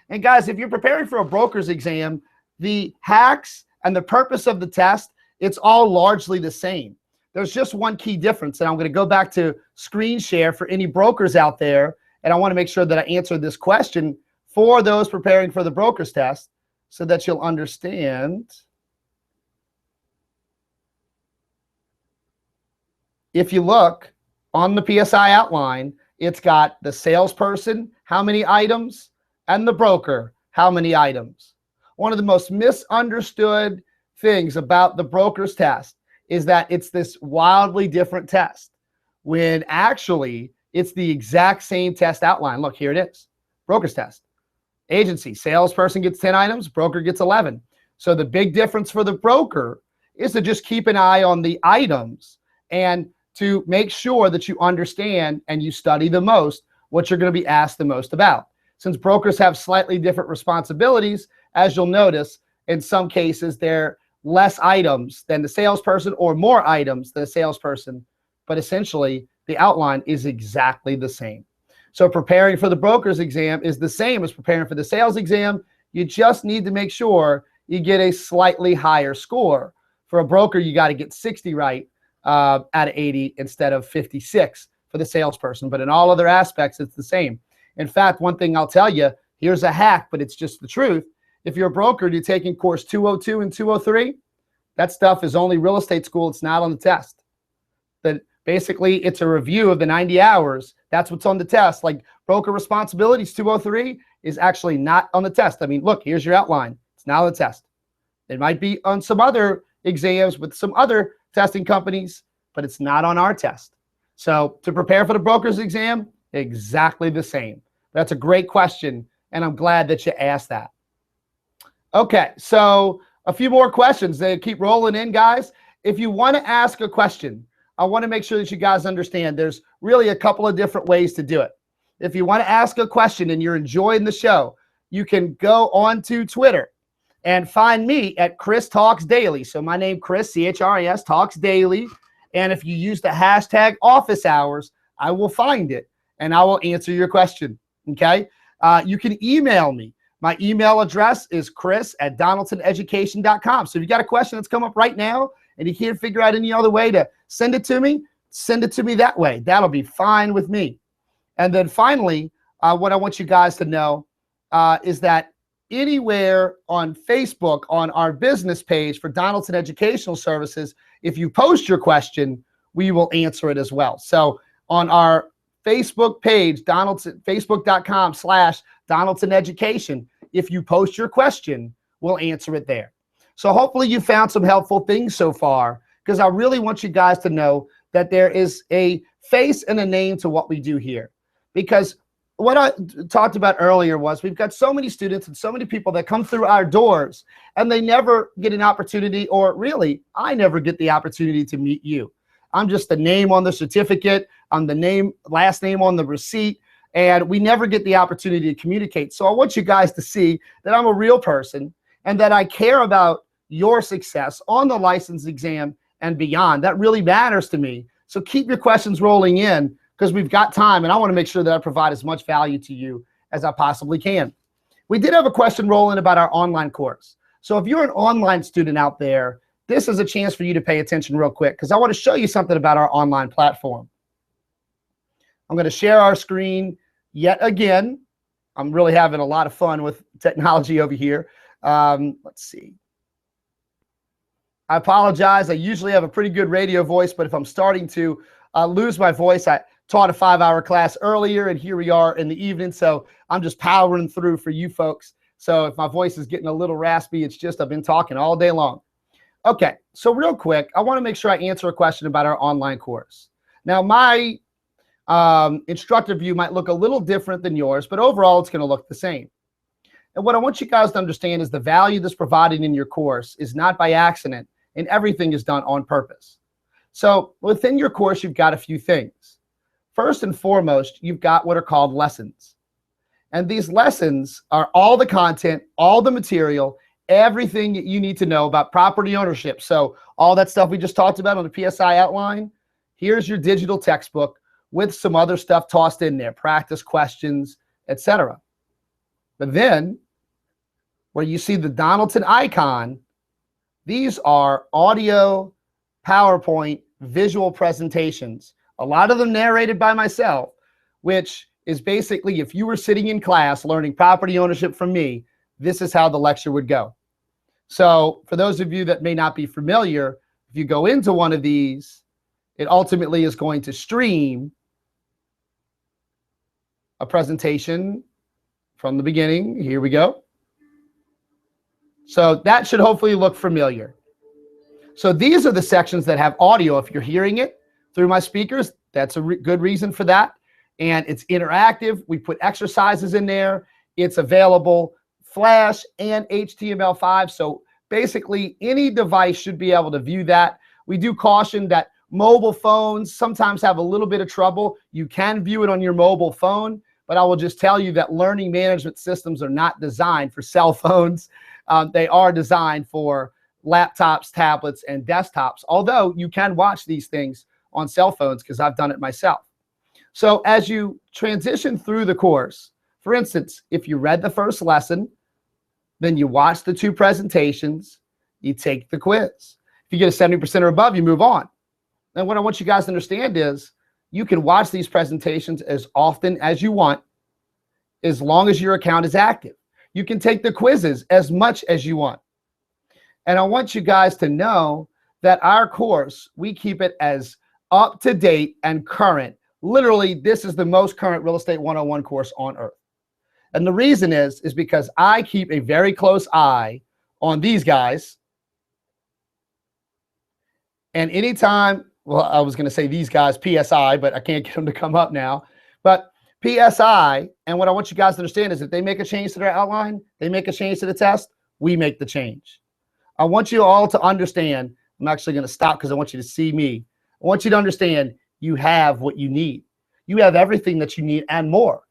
And guys, if you're preparing for a broker's exam, the hacks and the purpose of the test, it's all largely the same. There's just one key difference, and I'm going to go back to screen share for any brokers out there, and I want to make sure that I answer this question for those preparing for the broker's test so that you'll understand. If you look on the PSI outline, it's got the salesperson, how many items, and the broker, how many items. One of the most misunderstood things about the broker's test is that it's this wildly different test, when actually it's the exact same test outline. Look, here it is. Broker's test. Agency, salesperson gets 10 items, broker gets 11. So the big difference for the broker is to just keep an eye on the items and to make sure that you understand and you study the most what you're going to be asked the most about. Since brokers have slightly different responsibilities, as you'll notice, in some cases they're less items than the salesperson or more items than the salesperson, but essentially the outline is exactly the same. So preparing for the broker's exam is the same as preparing for the sales exam. You just need to make sure you get a slightly higher score. For a broker, you got to get 60 right out of 80 instead of 56 for the salesperson. But in all other aspects, it's the same. In fact, one thing I'll tell you, here's a hack, but it's just the truth. If you're a broker and you're taking course 202 and 203, that stuff is only real estate school. It's not on the test. That basically it's a review of the 90 hours. That's what's on the test. Like broker responsibilities 203 is actually not on the test. I mean, look, here's your outline. It's not on the test. It might be on some other exams with some other testing companies, but it's not on our test. So to prepare for the broker's exam, exactly the same. That's a great question, and I'm glad that you asked that. Okay, so a few more questions. They keep rolling in, guys. If you want to ask a question, I want to make sure that you guys understand there's really a couple of different ways to do it. If you want to ask a question and you're enjoying the show, you can go on to Twitter and find me at Chris Talks Daily. So my name, Chris, C-H-R-I-S, Talks Daily. And if you use the hashtag office hours, I will find it and I will answer your question, okay? You can email me. My email address is chris@donaldsoneducation.com. So if you got a question that's come up right now and you can't figure out any other way to send it to me that way. That'll be fine with me. And then finally, what I want you guys to know is that anywhere on Facebook, on our business page for Donaldson Educational Services, if you post your question, we will answer it as well. So on our Facebook page, facebook.com/Donaldson Education, if you post your question, we'll answer it there. So hopefully you found some helpful things so far, because I really want you guys to know that there is a face and a name to what we do here. Because what I talked about earlier was we've got so many students and so many people that come through our doors and they never get an opportunity, or really, I never get the opportunity to meet you. I'm just the name on the certificate, I'm the last name on the receipt, and we never get the opportunity to communicate. So I want you guys to see that I'm a real person and that I care about your success on the license exam and beyond. That really matters to me. So keep your questions rolling in, because we've got time and I want to make sure that I provide as much value to you as I possibly can. We did have a question roll in about our online course. So if you're an online student out there, this is a chance for you to pay attention real quick, because I want to show you something about our online platform. I'm going to share our screen yet again. I'm really having a lot of fun with technology over here. Let's see. I apologize. I usually have a pretty good radio voice, but if I'm starting to lose my voice, I taught a 5-hour class earlier, and here we are in the evening. So I'm just powering through for you folks. So if my voice is getting a little raspy, it's just I've been talking all day long. Okay, so real quick, I want to make sure I answer a question about our online course. Now, my instructor view might look a little different than yours, but overall, it's going to look the same. And what I want you guys to understand is the value that's provided in your course is not by accident, and everything is done on purpose. So within your course, you've got a few things. First and foremost, you've got what are called lessons. And these lessons are all the content, all the material, everything that you need to know about property ownership. So all that stuff we just talked about on the PSI outline, here's your digital textbook with some other stuff tossed in there, practice questions, etc. But then where you see the Donaldson icon, these are audio, PowerPoint, visual presentations, a lot of them narrated by myself, which is basically if you were sitting in class learning property ownership from me, this is how the lecture would go. So for those of you that may not be familiar, if you go into one of these, it ultimately is going to stream a presentation from the beginning. Here we go. So that should hopefully look familiar. So these are the sections that have audio. If you're hearing it through my speakers, that's a good reason for that. And it's interactive. We put exercises in there. It's available Flash and HTML5. So basically any device should be able to view that. We do caution that mobile phones sometimes have a little bit of trouble. You can view it on your mobile phone, but I will just tell you that learning management systems are not designed for cell phones. They are designed for laptops, tablets, and desktops, although you can watch these things on cell phones because I've done it myself. So as you transition through the course, for instance, if you read the first lesson, then you watch the 2 presentations, you take the quiz. If you get a 70% or above, you move on. And what I want you guys to understand is you can watch these presentations as often as you want, as long as your account is active. You can take the quizzes as much as you want. And I want you guys to know that our course, we keep it as up to date and current. Literally, this is the most current Real Estate 101 course on earth. And the reason is because I keep a very close eye on these guys. And anytime, well, I was going to say these guys, PSI, but I can't get them to come up now. But PSI, and what I want you guys to understand is if they make a change to their outline, they make a change to the test, we make the change. I want you all to understand, I'm actually going to stop because I want you to see me. I want you to understand you have what you need. You have everything that you need and more.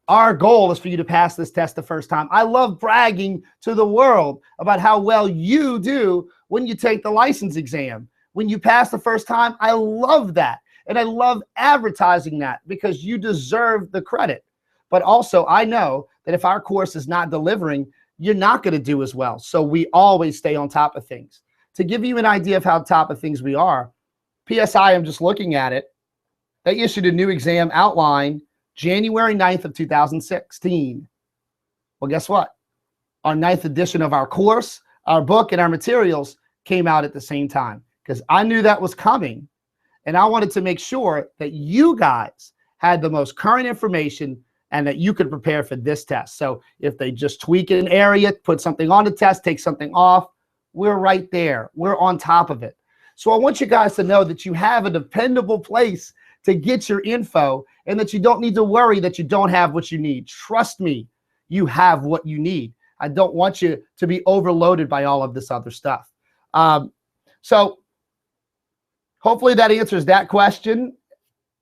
Our goal is for you to pass this test the first time. I love bragging to the world about how well you do when you take the license exam. When you pass the first time, I love that. And I love advertising that because you deserve the credit. But also, I know that if our course is not delivering, you're not going to do as well. So we always stay on top of things. To give you an idea of how top of things we are, PSI, I'm just looking at it. They issued a new exam outline January 9th of 2016. Well, guess what? Our 9th edition of our course, our book, and our materials came out at the same time because I knew that was coming. And I wanted to make sure that you guys had the most current information and that you could prepare for this test. So if they just tweak an area, put something on the test, take something off, we're right there. We're on top of it. So I want you guys to know that you have a dependable place to get your info and that you don't need to worry that you don't have what you need. Trust me, you have what you need. I don't want you to be overloaded by all of this other stuff. So hopefully that answers that question.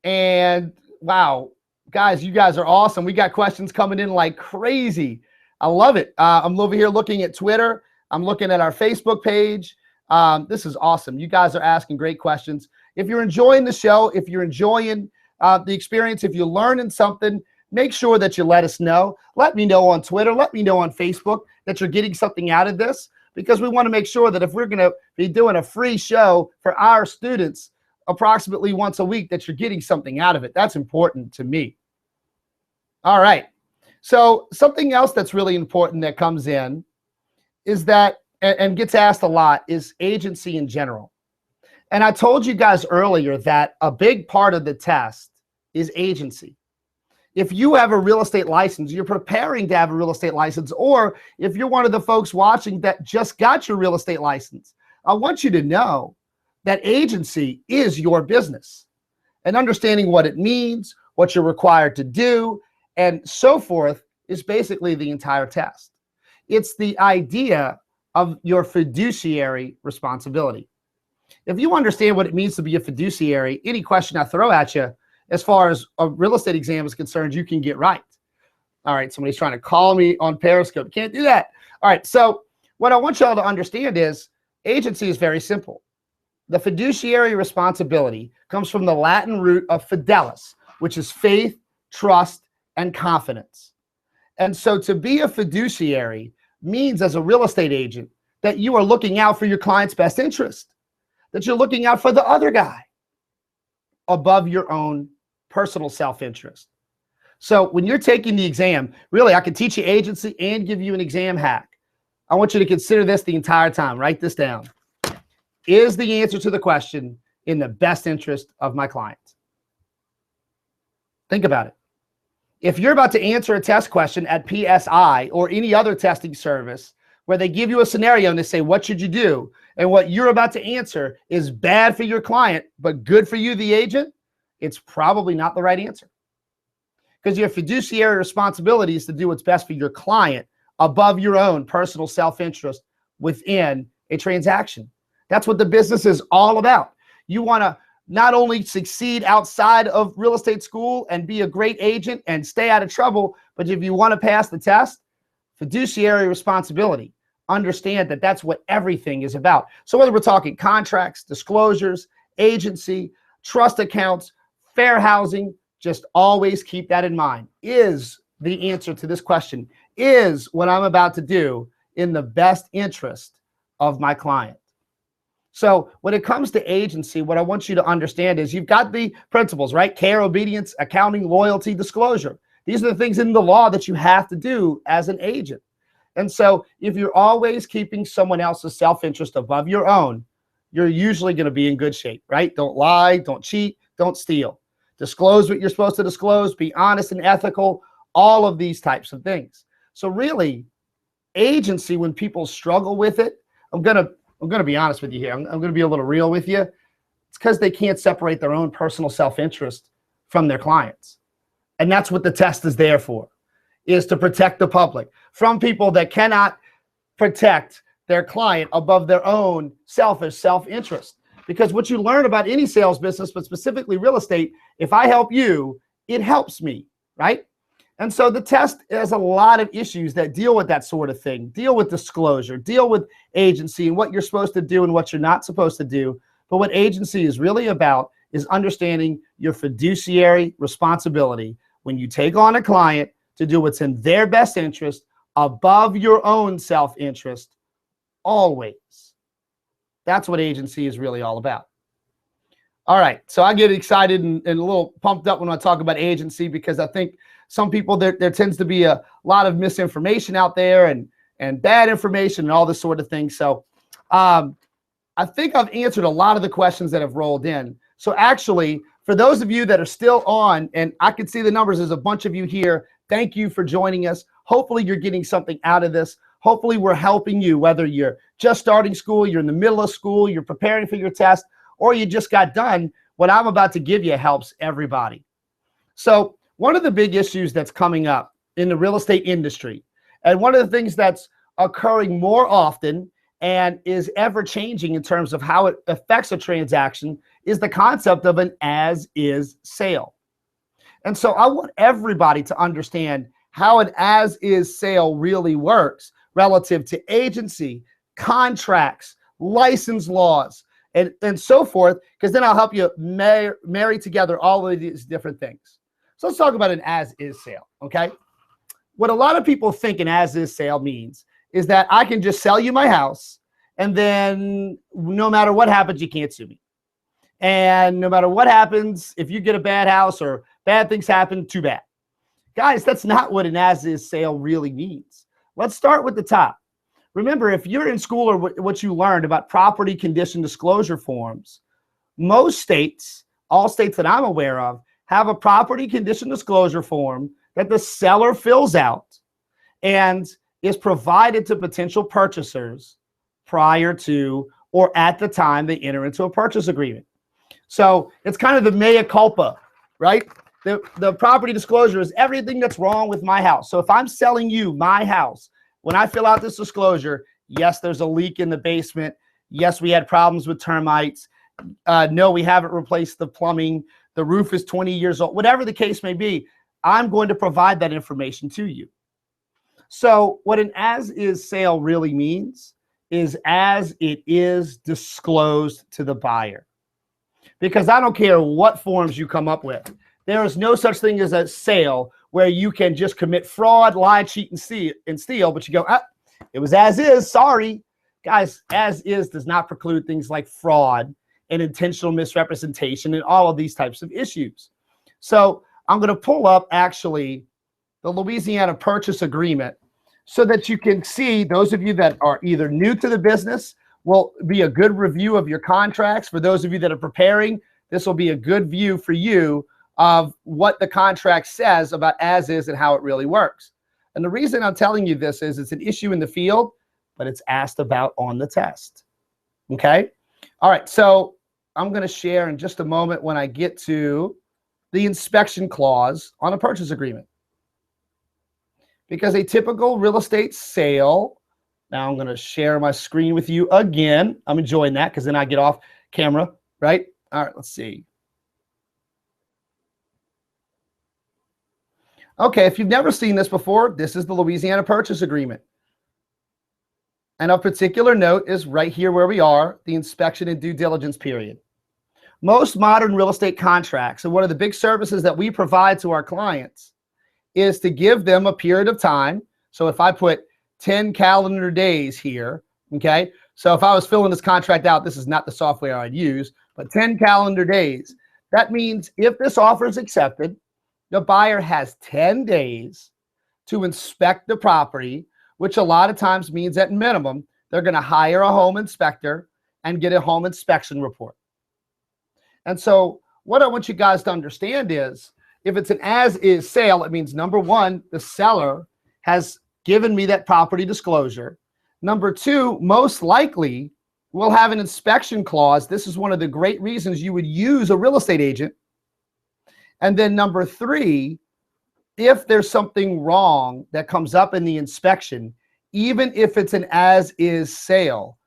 And wow, guys, you guys are awesome. We got questions coming in like crazy. I love it. I'm over here looking at Twitter. I'm looking at our Facebook page. This is awesome. You guys are asking great questions. If you're enjoying the show, if you're enjoying the experience, if you're learning something, make sure that you let us know. Let me know on Twitter. Let me know on Facebook that you're getting something out of this, because we want to make sure that if we're going to be doing a free show for our students approximately once a week, that you're getting something out of it. That's important to me. All right. So something else that's really important that comes in is that, and gets asked a lot, is agency in general. And I told you guys earlier that a big part of the test is agency. If you have a real estate license, you're preparing to have a real estate license, or if you're one of the folks watching that just got your real estate license, I want you to know that agency is your business, and understanding what it means, what you're required to do, and so forth is basically the entire test. It's the idea of your fiduciary responsibility. If you understand what it means to be a fiduciary, any question I throw at you as far as a real estate exam is concerned, you can get right. All right, somebody's trying to call me on Periscope. Can't do that. All right, so what I want y'all to understand is agency is very simple. The fiduciary responsibility comes from the Latin root of fidelis, which is faith, trust, and confidence. And so to be a fiduciary means, as a real estate agent, that you are looking out for your client's best interest, that you're looking out for the other guy above your own personal self-interest. So when you're taking the exam, really, I can teach you agency and give you an exam hack. I want you to consider this the entire time. Write this down. Is the answer to the question in the best interest of my client? Think about it. If you're about to answer a test question at PSI or any other testing service where they give you a scenario and they say, what should you do? And what you're about to answer is bad for your client, but good for you, the agent, it's probably not the right answer. Because your fiduciary responsibility is to do what's best for your client above your own personal self-interest within a transaction. That's what the business is all about. You want to not only succeed outside of real estate school and be a great agent and stay out of trouble, but if you want to pass the test, fiduciary responsibility. understand that that's what everything is about. So whether we're talking contracts, disclosures, agency, trust accounts, fair housing, just always keep that in mind. Is the answer to this question, is what I'm about to do in the best interest of my client? So when it comes to agency, what I want you to understand is you've got the principles, right? Care, obedience, accounting, loyalty, disclosure. These are the things in the law that you have to do as an agent. And so if you're always keeping someone else's self-interest above your own, you're usually going to be in good shape, right? Don't lie, don't cheat, don't steal. Disclose what you're supposed to disclose, be honest and ethical, all of these types of things. So really, agency, when people struggle with it, I'm gonna be honest with you here. I'm gonna be a little real with you. It's because they can't separate their own personal self-interest from their clients. And that's what the test is there for, is to protect the public from people that cannot protect their client above their own selfish self-interest. Because what you learn about any sales business, but specifically real estate, if I help you, it helps me, right? And so the test has a lot of issues that deal with that sort of thing, deal with disclosure, deal with agency and what you're supposed to do and what you're not supposed to do. But what agency is really about is understanding your fiduciary responsibility when you take on a client to do what's in their best interest above your own self-interest, always. That's what agency is really all about. All right, so I get excited and a little pumped up when I talk about agency, because I think some people, there tends to be a lot of misinformation out there and bad information and all this sort of thing. So I think I've answered a lot of the questions that have rolled in. So actually, for those of you that are still on, and I can see the numbers, there's a bunch of you here. Thank you for joining us. Hopefully you're getting something out of this. Hopefully we're helping you, whether you're just starting school, you're in the middle of school, you're preparing for your test, or you just got done. What I'm about to give you helps everybody. So one of the big issues that's coming up in the real estate industry, and one of the things that's occurring more often and is ever changing in terms of how it affects a transaction, is the concept of an as-is sale. And so I want everybody to understand how an as-is sale really works relative to agency, contracts, license laws, and so forth, because then I'll help you marry together all of these different things. So let's talk about an as-is sale, okay? What a lot of people think an as-is sale means is that I can just sell you my house, and then no matter what happens, you can't sue me. And no matter what happens, if you get a bad house or bad things happen, too bad. Guys, that's not what an as-is sale really means. Let's start with the top. Remember, if you're in school or what you learned about property condition disclosure forms, most states, all states that I'm aware of, have a property condition disclosure form that the seller fills out and is provided to potential purchasers prior to or at the time they enter into a purchase agreement. So it's kind of the mea culpa, right? The property disclosure is everything that's wrong with my house. So if I'm selling you my house, when I fill out this disclosure, yes, there's a leak in the basement. Yes, we had problems with termites. No, we haven't replaced the plumbing. The roof is 20 years old. Whatever the case may be, I'm going to provide that information to you. So what an as-is sale really means is as it is disclosed to the buyer. Because I don't care what forms you come up with. There is no such thing as a sale where you can just commit fraud, lie, cheat, and steal, but you go, it was as is, sorry. Guys, as is does not preclude things like fraud and intentional misrepresentation and all of these types of issues. So I'm going to pull up actually the Louisiana purchase agreement so that you can see, those of you that are either new to the business will be a good review of your contracts. For those of you that are preparing, this will be a good view for you of what the contract says about as is and how it really works. And the reason I'm telling you this is it's an issue in the field, but it's asked about on the test. Okay? All right, so I'm going to share in just a moment when I get to the inspection clause on a purchase agreement. Because a typical real estate sale, now I'm going to share my screen with you again. I'm enjoying that because then I get off camera, right? All right, let's see. Okay, if you've never seen this before, this is the Louisiana purchase agreement. And of particular note is right here where we are, the inspection and due diligence period. Most modern real estate contracts, and one of the big services that we provide to our clients is to give them a period of time. So if I put 10 calendar days here, okay? So if I was filling this contract out, this is not the software I'd use, but 10 calendar days. That means if this offer is accepted, the buyer has 10 days to inspect the property, which a lot of times means at minimum, they're going to hire a home inspector and get a home inspection report. And so what I want you guys to understand is, if it's an as-is sale, it means number one, the seller has given me that property disclosure. Number two, most likely we'll have an inspection clause. This is one of the great reasons you would use a real estate agent. And then number three, if there's something wrong that comes up in the inspection, even if it's an as-is sale,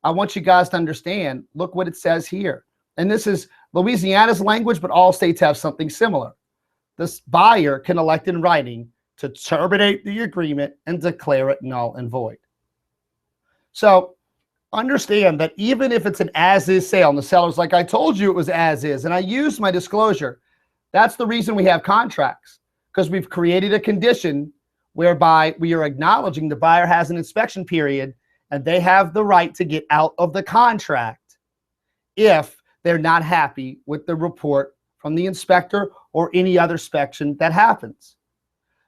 I want you guys to understand, look what it says here. And this is Louisiana's language, but all states have something similar. This buyer can elect in writing to terminate the agreement and declare it null and void. So understand that even if it's an as-is sale and the seller's like, I told you it was as-is and I used my disclosure, that's the reason we have contracts, because we've created a condition whereby we are acknowledging the buyer has an inspection period and they have the right to get out of the contract if they're not happy with the report from the inspector or any other inspection that happens.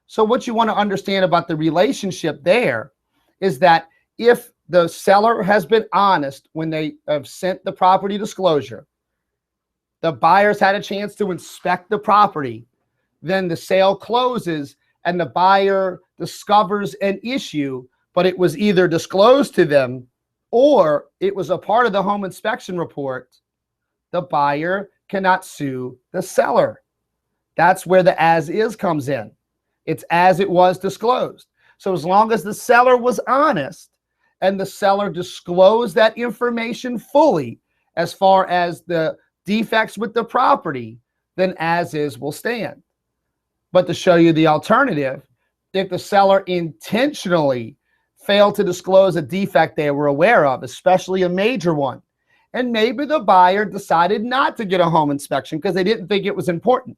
So what you want to understand about the relationship there is that if the seller has been honest when they have sent the property disclosure, the buyer's had a chance to inspect the property, then the sale closes and the buyer discovers an issue, but it was either disclosed to them or it was a part of the home inspection report, the buyer cannot sue the seller. That's where the as-is comes in. It's as it was disclosed. So as long as the seller was honest and the seller disclosed that information fully as far as the defects with the property, then as-is will stand. But to show you the alternative, if the seller intentionally failed to disclose a defect they were aware of, especially a major one, and maybe the buyer decided not to get a home inspection because they didn't think it was important.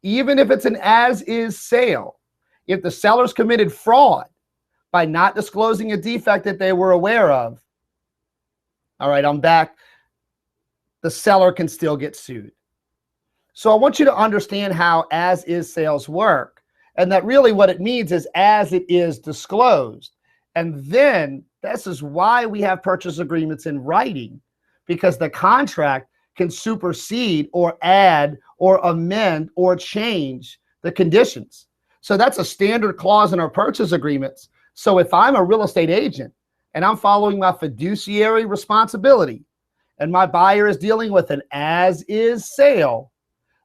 Even if it's an as-is sale, if the seller's committed fraud by not disclosing a defect that they were aware of, all right, I'm back, the seller can still get sued. So I want you to understand how as-is sales work, and that really what it means is as it is disclosed. And then this is why we have purchase agreements in writing, because the contract can supersede or add or amend or change the conditions. So that's a standard clause in our purchase agreements. So if I'm a real estate agent and I'm following my fiduciary responsibility and my buyer is dealing with an as-is sale,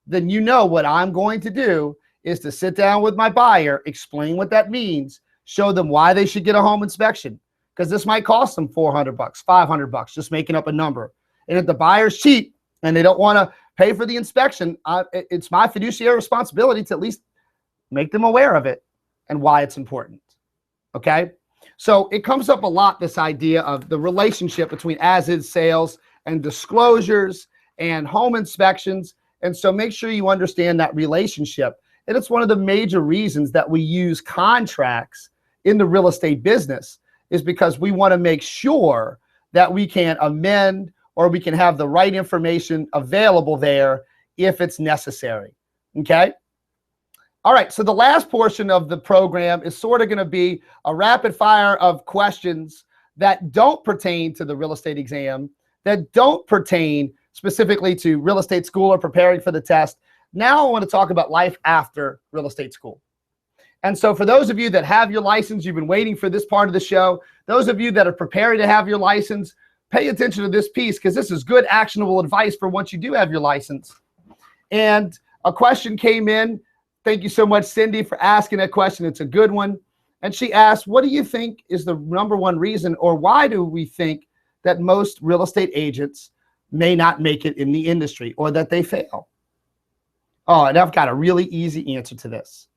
then you know what I'm going to do is to sit down with my buyer, explain what that means, show them why they should get a home inspection, because this might cost them $400, $500, just making up a number. And if the buyer's cheap and they don't want to pay for the inspection, it's my fiduciary responsibility to at least make them aware of it and why it's important. Okay? So it comes up a lot, this idea of the relationship between as-is sales and disclosures and home inspections. And so make sure you understand that relationship. And it's one of the major reasons that we use contracts in the real estate business, is because we want to make sure that we can amend or we can have the right information available there if it's necessary. Okay? All right, so the last portion of the program is sort of going to be a rapid fire of questions that don't pertain to the real estate exam, that don't pertain specifically to real estate school or preparing for the test. Now I want to talk about life after real estate school. And so for those of you that have your license, you've been waiting for this part of the show, those of you that are preparing to have your license, pay attention to this piece, because this is good actionable advice for once you do have your license. And a question came in. Thank you so much, Cindy, for asking that question. It's a good one. And she asked, what do you think is the number one reason, or why do we think that most real estate agents may not make it in the industry, or that they fail? Oh, and I've got a really easy answer to this.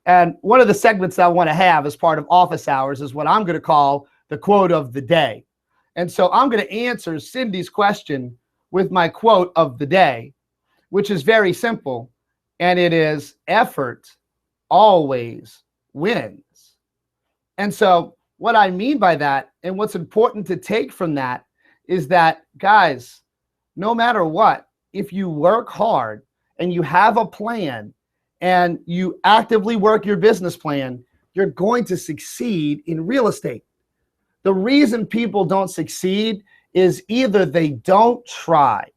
And one of the segments I want to have as part of office hours is what I'm going to call the quote of the day. And so I'm going to answer Cindy's question with my quote of the day, which is very simple. And it is, effort always wins. And so what I mean by that, and what's important to take from that, is that, guys, no matter what, if you work hard and you have a plan and you actively work your business plan, you're going to succeed in real estate. The reason people don't succeed is either they don't try.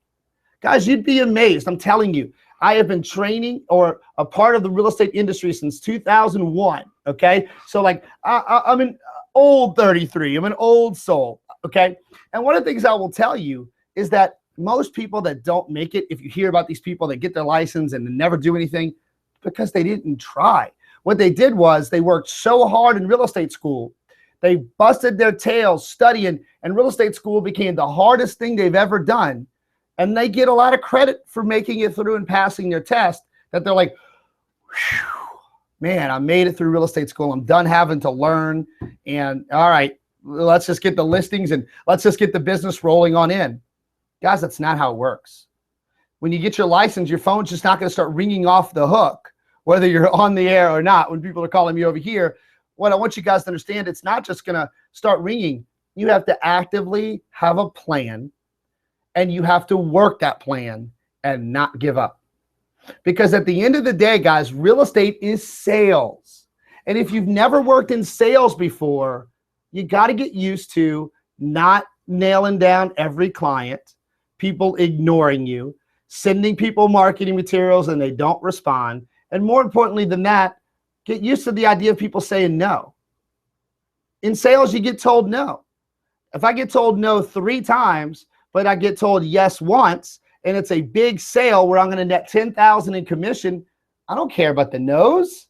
Guys, you'd be amazed. I'm telling you, I have been training or a part of the real estate industry since 2001. Okay. So like I'm an old 33. I'm an old soul. Okay. And one of the things I will tell you is that most people that don't make it, if you hear about these people that get their license and never do anything, because they didn't try. What they did was they worked so hard in real estate school. They busted their tails studying, and real estate school became the hardest thing they've ever done. And they get a lot of credit for making it through and passing their test, that they're like, man, I made it through real estate school. I'm done having to learn. And all right, let's just get the listings and let's just get the business rolling on in. Guys, that's not how it works. When you get your license, your phone's just not going to start ringing off the hook, whether you're on the air or not. When people are calling me over here, what I want you guys to understand, it's not just going to start ringing. You have to actively have a plan, and you have to work that plan and not give up. Because at the end of the day, guys, real estate is sales. And if you've never worked in sales before, you got to get used to not nailing down every client, people ignoring you, sending people marketing materials and they don't respond. And more importantly than that, get used to the idea of people saying no. In sales, you get told no. If I get told no 3 times, but I get told yes once, and it's a big sale where I'm going to net $10,000 in commission, I don't care about the no's.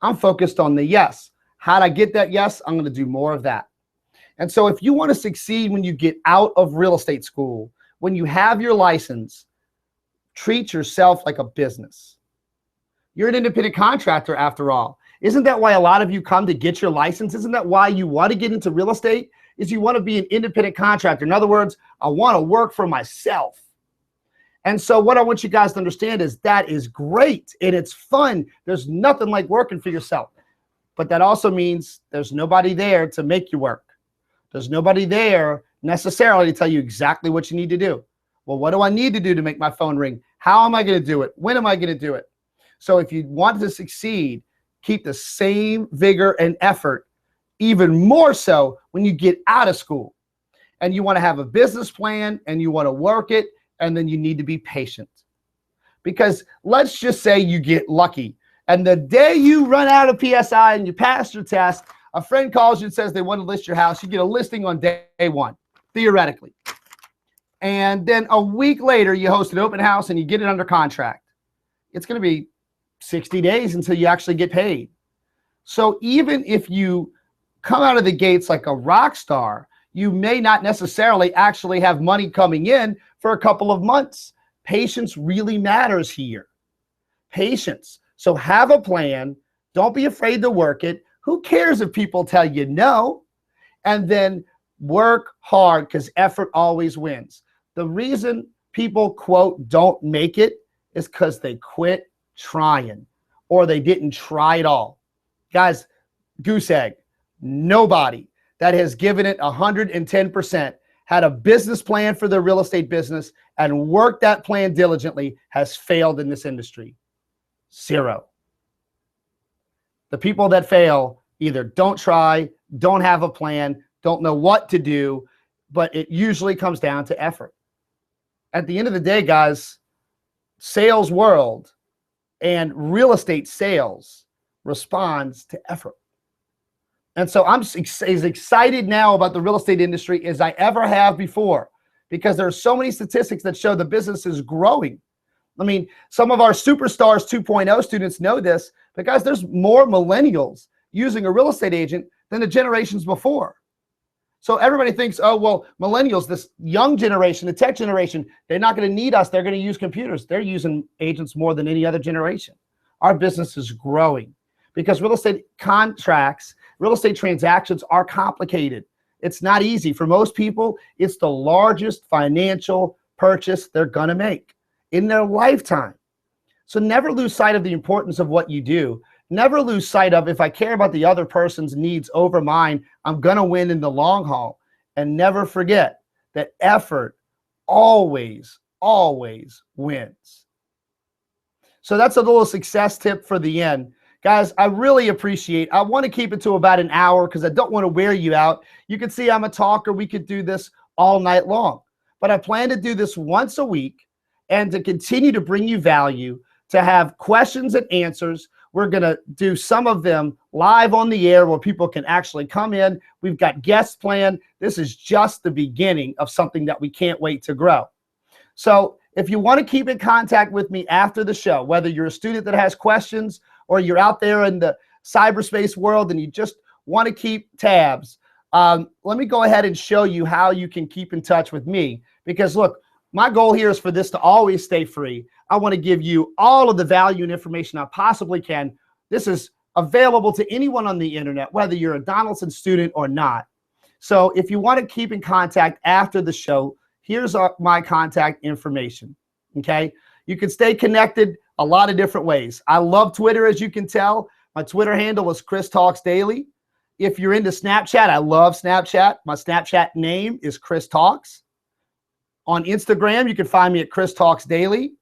I'm focused on the yes. How'd I get that yes? I'm going to do more of that. And so if you want to succeed when you get out of real estate school, when you have your license, treat yourself like a business. You're an independent contractor after all. Isn't that why a lot of you come to get your license? Isn't that why you want to get into real estate? Is you want to be an independent contractor. In other words, I want to work for myself. And so what I want you guys to understand is that is great and it's fun. There's nothing like working for yourself. But that also means there's nobody there to make you work. There's nobody there necessarily to tell you exactly what you need to do. Well, what do I need to do to make my phone ring? How am I going to do it? When am I going to do it? So if you want to succeed, keep the same vigor and effort, even more so when you get out of school. And you want to have a business plan and you want to work it, and then you need to be patient. Because let's just say you get lucky, and the day you run out of PSI and you pass your test, a friend calls you and says they want to list your house. You get a listing on day 1, theoretically. And then a week later, you host an open house and you get it under contract. It's going to be 60 days until you actually get paid. So even if you come out of the gates like a rock star, you may not necessarily actually have money coming in for a couple of months. Patience really matters here. Patience. So have a plan. Don't be afraid to work it. Who cares if people tell you no? And then work hard, because effort always wins. The reason people, quote, don't make it is because they quit trying or they didn't try at all. Guys, goose egg. Nobody that has given it 110%, had a business plan for their real estate business and worked that plan diligently, has failed in this industry. 0. The people that fail either don't try, don't have a plan, don't know what to do, but it usually comes down to effort. At the end of the day, guys, sales world and real estate sales responds to effort. And so I'm as excited now about the real estate industry as I ever have before, because there are so many statistics that show the business is growing. I mean, some of our Superstars 2.0 students know this, but guys, there's more millennials using a real estate agent than the generations before. So everybody thinks, oh, well, millennials, this young generation, the tech generation, they're not going to need us. They're going to use computers. They're using agents more than any other generation. Our business is growing because real estate contracts, real estate transactions are complicated. It's not easy. For most people, it's the largest financial purchase they're going to make in their lifetime. So never lose sight of the importance of what you do. Never lose sight of, if I care about the other person's needs over mine, I'm going to win in the long haul. And never forget that effort always, always wins. So that's a little success tip for the end. Guys, I really appreciate, I want to keep it to about an hour because I don't want to wear you out. You can see I'm a talker. We could do this all night long. But I plan to do this once a week and to continue to bring you value, to have questions and answers. We're going to do some of them live on the air where people can actually come in. We've got guests planned. This is just the beginning of something that we can't wait to grow. So if you want to keep in contact with me after the show, whether you're a student that has questions or you're out there in the cyberspace world and you just want to keep tabs, let me go ahead and show you how you can keep in touch with me. Because look, my goal here is for this to always stay free. I want to give you all of the value and information I possibly can. This is available to anyone on the internet, whether you're a Donaldson student or not. So if you want to keep in contact after the show, here's my contact information, okay? You can stay connected a lot of different ways. I love Twitter, as you can tell. My Twitter handle is Chris Talks Daily. If you're into Snapchat, I love Snapchat. My Snapchat name is Chris Talks. On Instagram, you can find me at Chris Talks Daily.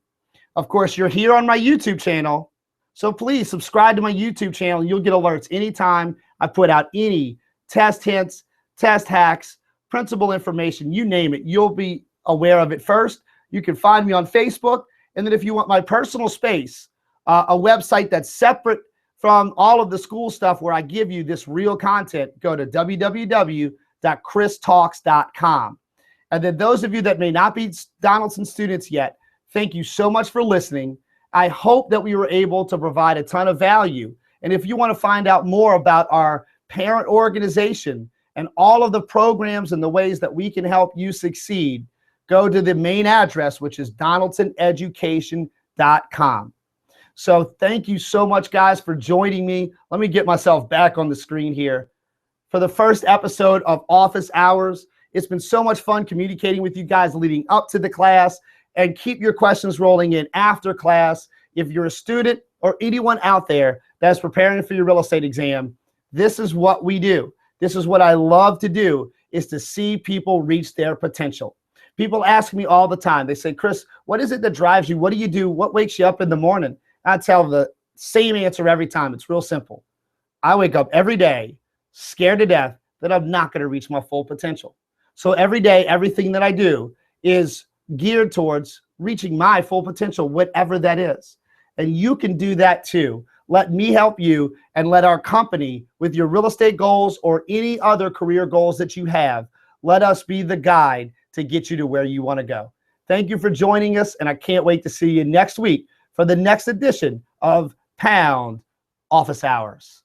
Of course, you're here on my YouTube channel, so please subscribe to my YouTube channel. You'll get alerts anytime I put out any test hints, test hacks, principal information, you name it. You'll be aware of it first. You can find me on Facebook. And then if you want my personal space, a website that's separate from all of the school stuff where I give you this real content, go to www.christalks.com. And then those of you that may not be Donaldson students yet, thank you so much for listening. I hope that we were able to provide a ton of value. And if you want to find out more about our parent organization and all of the programs and the ways that we can help you succeed, go to the main address, which is donaldsoneducation.com. So thank you so much, guys, for joining me. Let me get myself back on the screen here. For the first episode of Office Hours, it's been so much fun communicating with you guys leading up to the class, and keep your questions rolling in after class. If you're a student or anyone out there that's preparing for your real estate exam, this is what we do. This is what I love to do, is to see people reach their potential. People ask me all the time. They say, Chris, what is it that drives you? What do you do? What wakes you up in the morning? I tell them the same answer every time. It's real simple. I wake up every day scared to death that I'm not going to reach my full potential. So every day, everything that I do is geared towards reaching my full potential, whatever that is. And you can do that too. Let me help you, and let our company, with your real estate goals or any other career goals that you have, let us be the guide to get you to where you want to go. Thank you for joining us, and I can't wait to see you next week for the next edition of Pound Office Hours.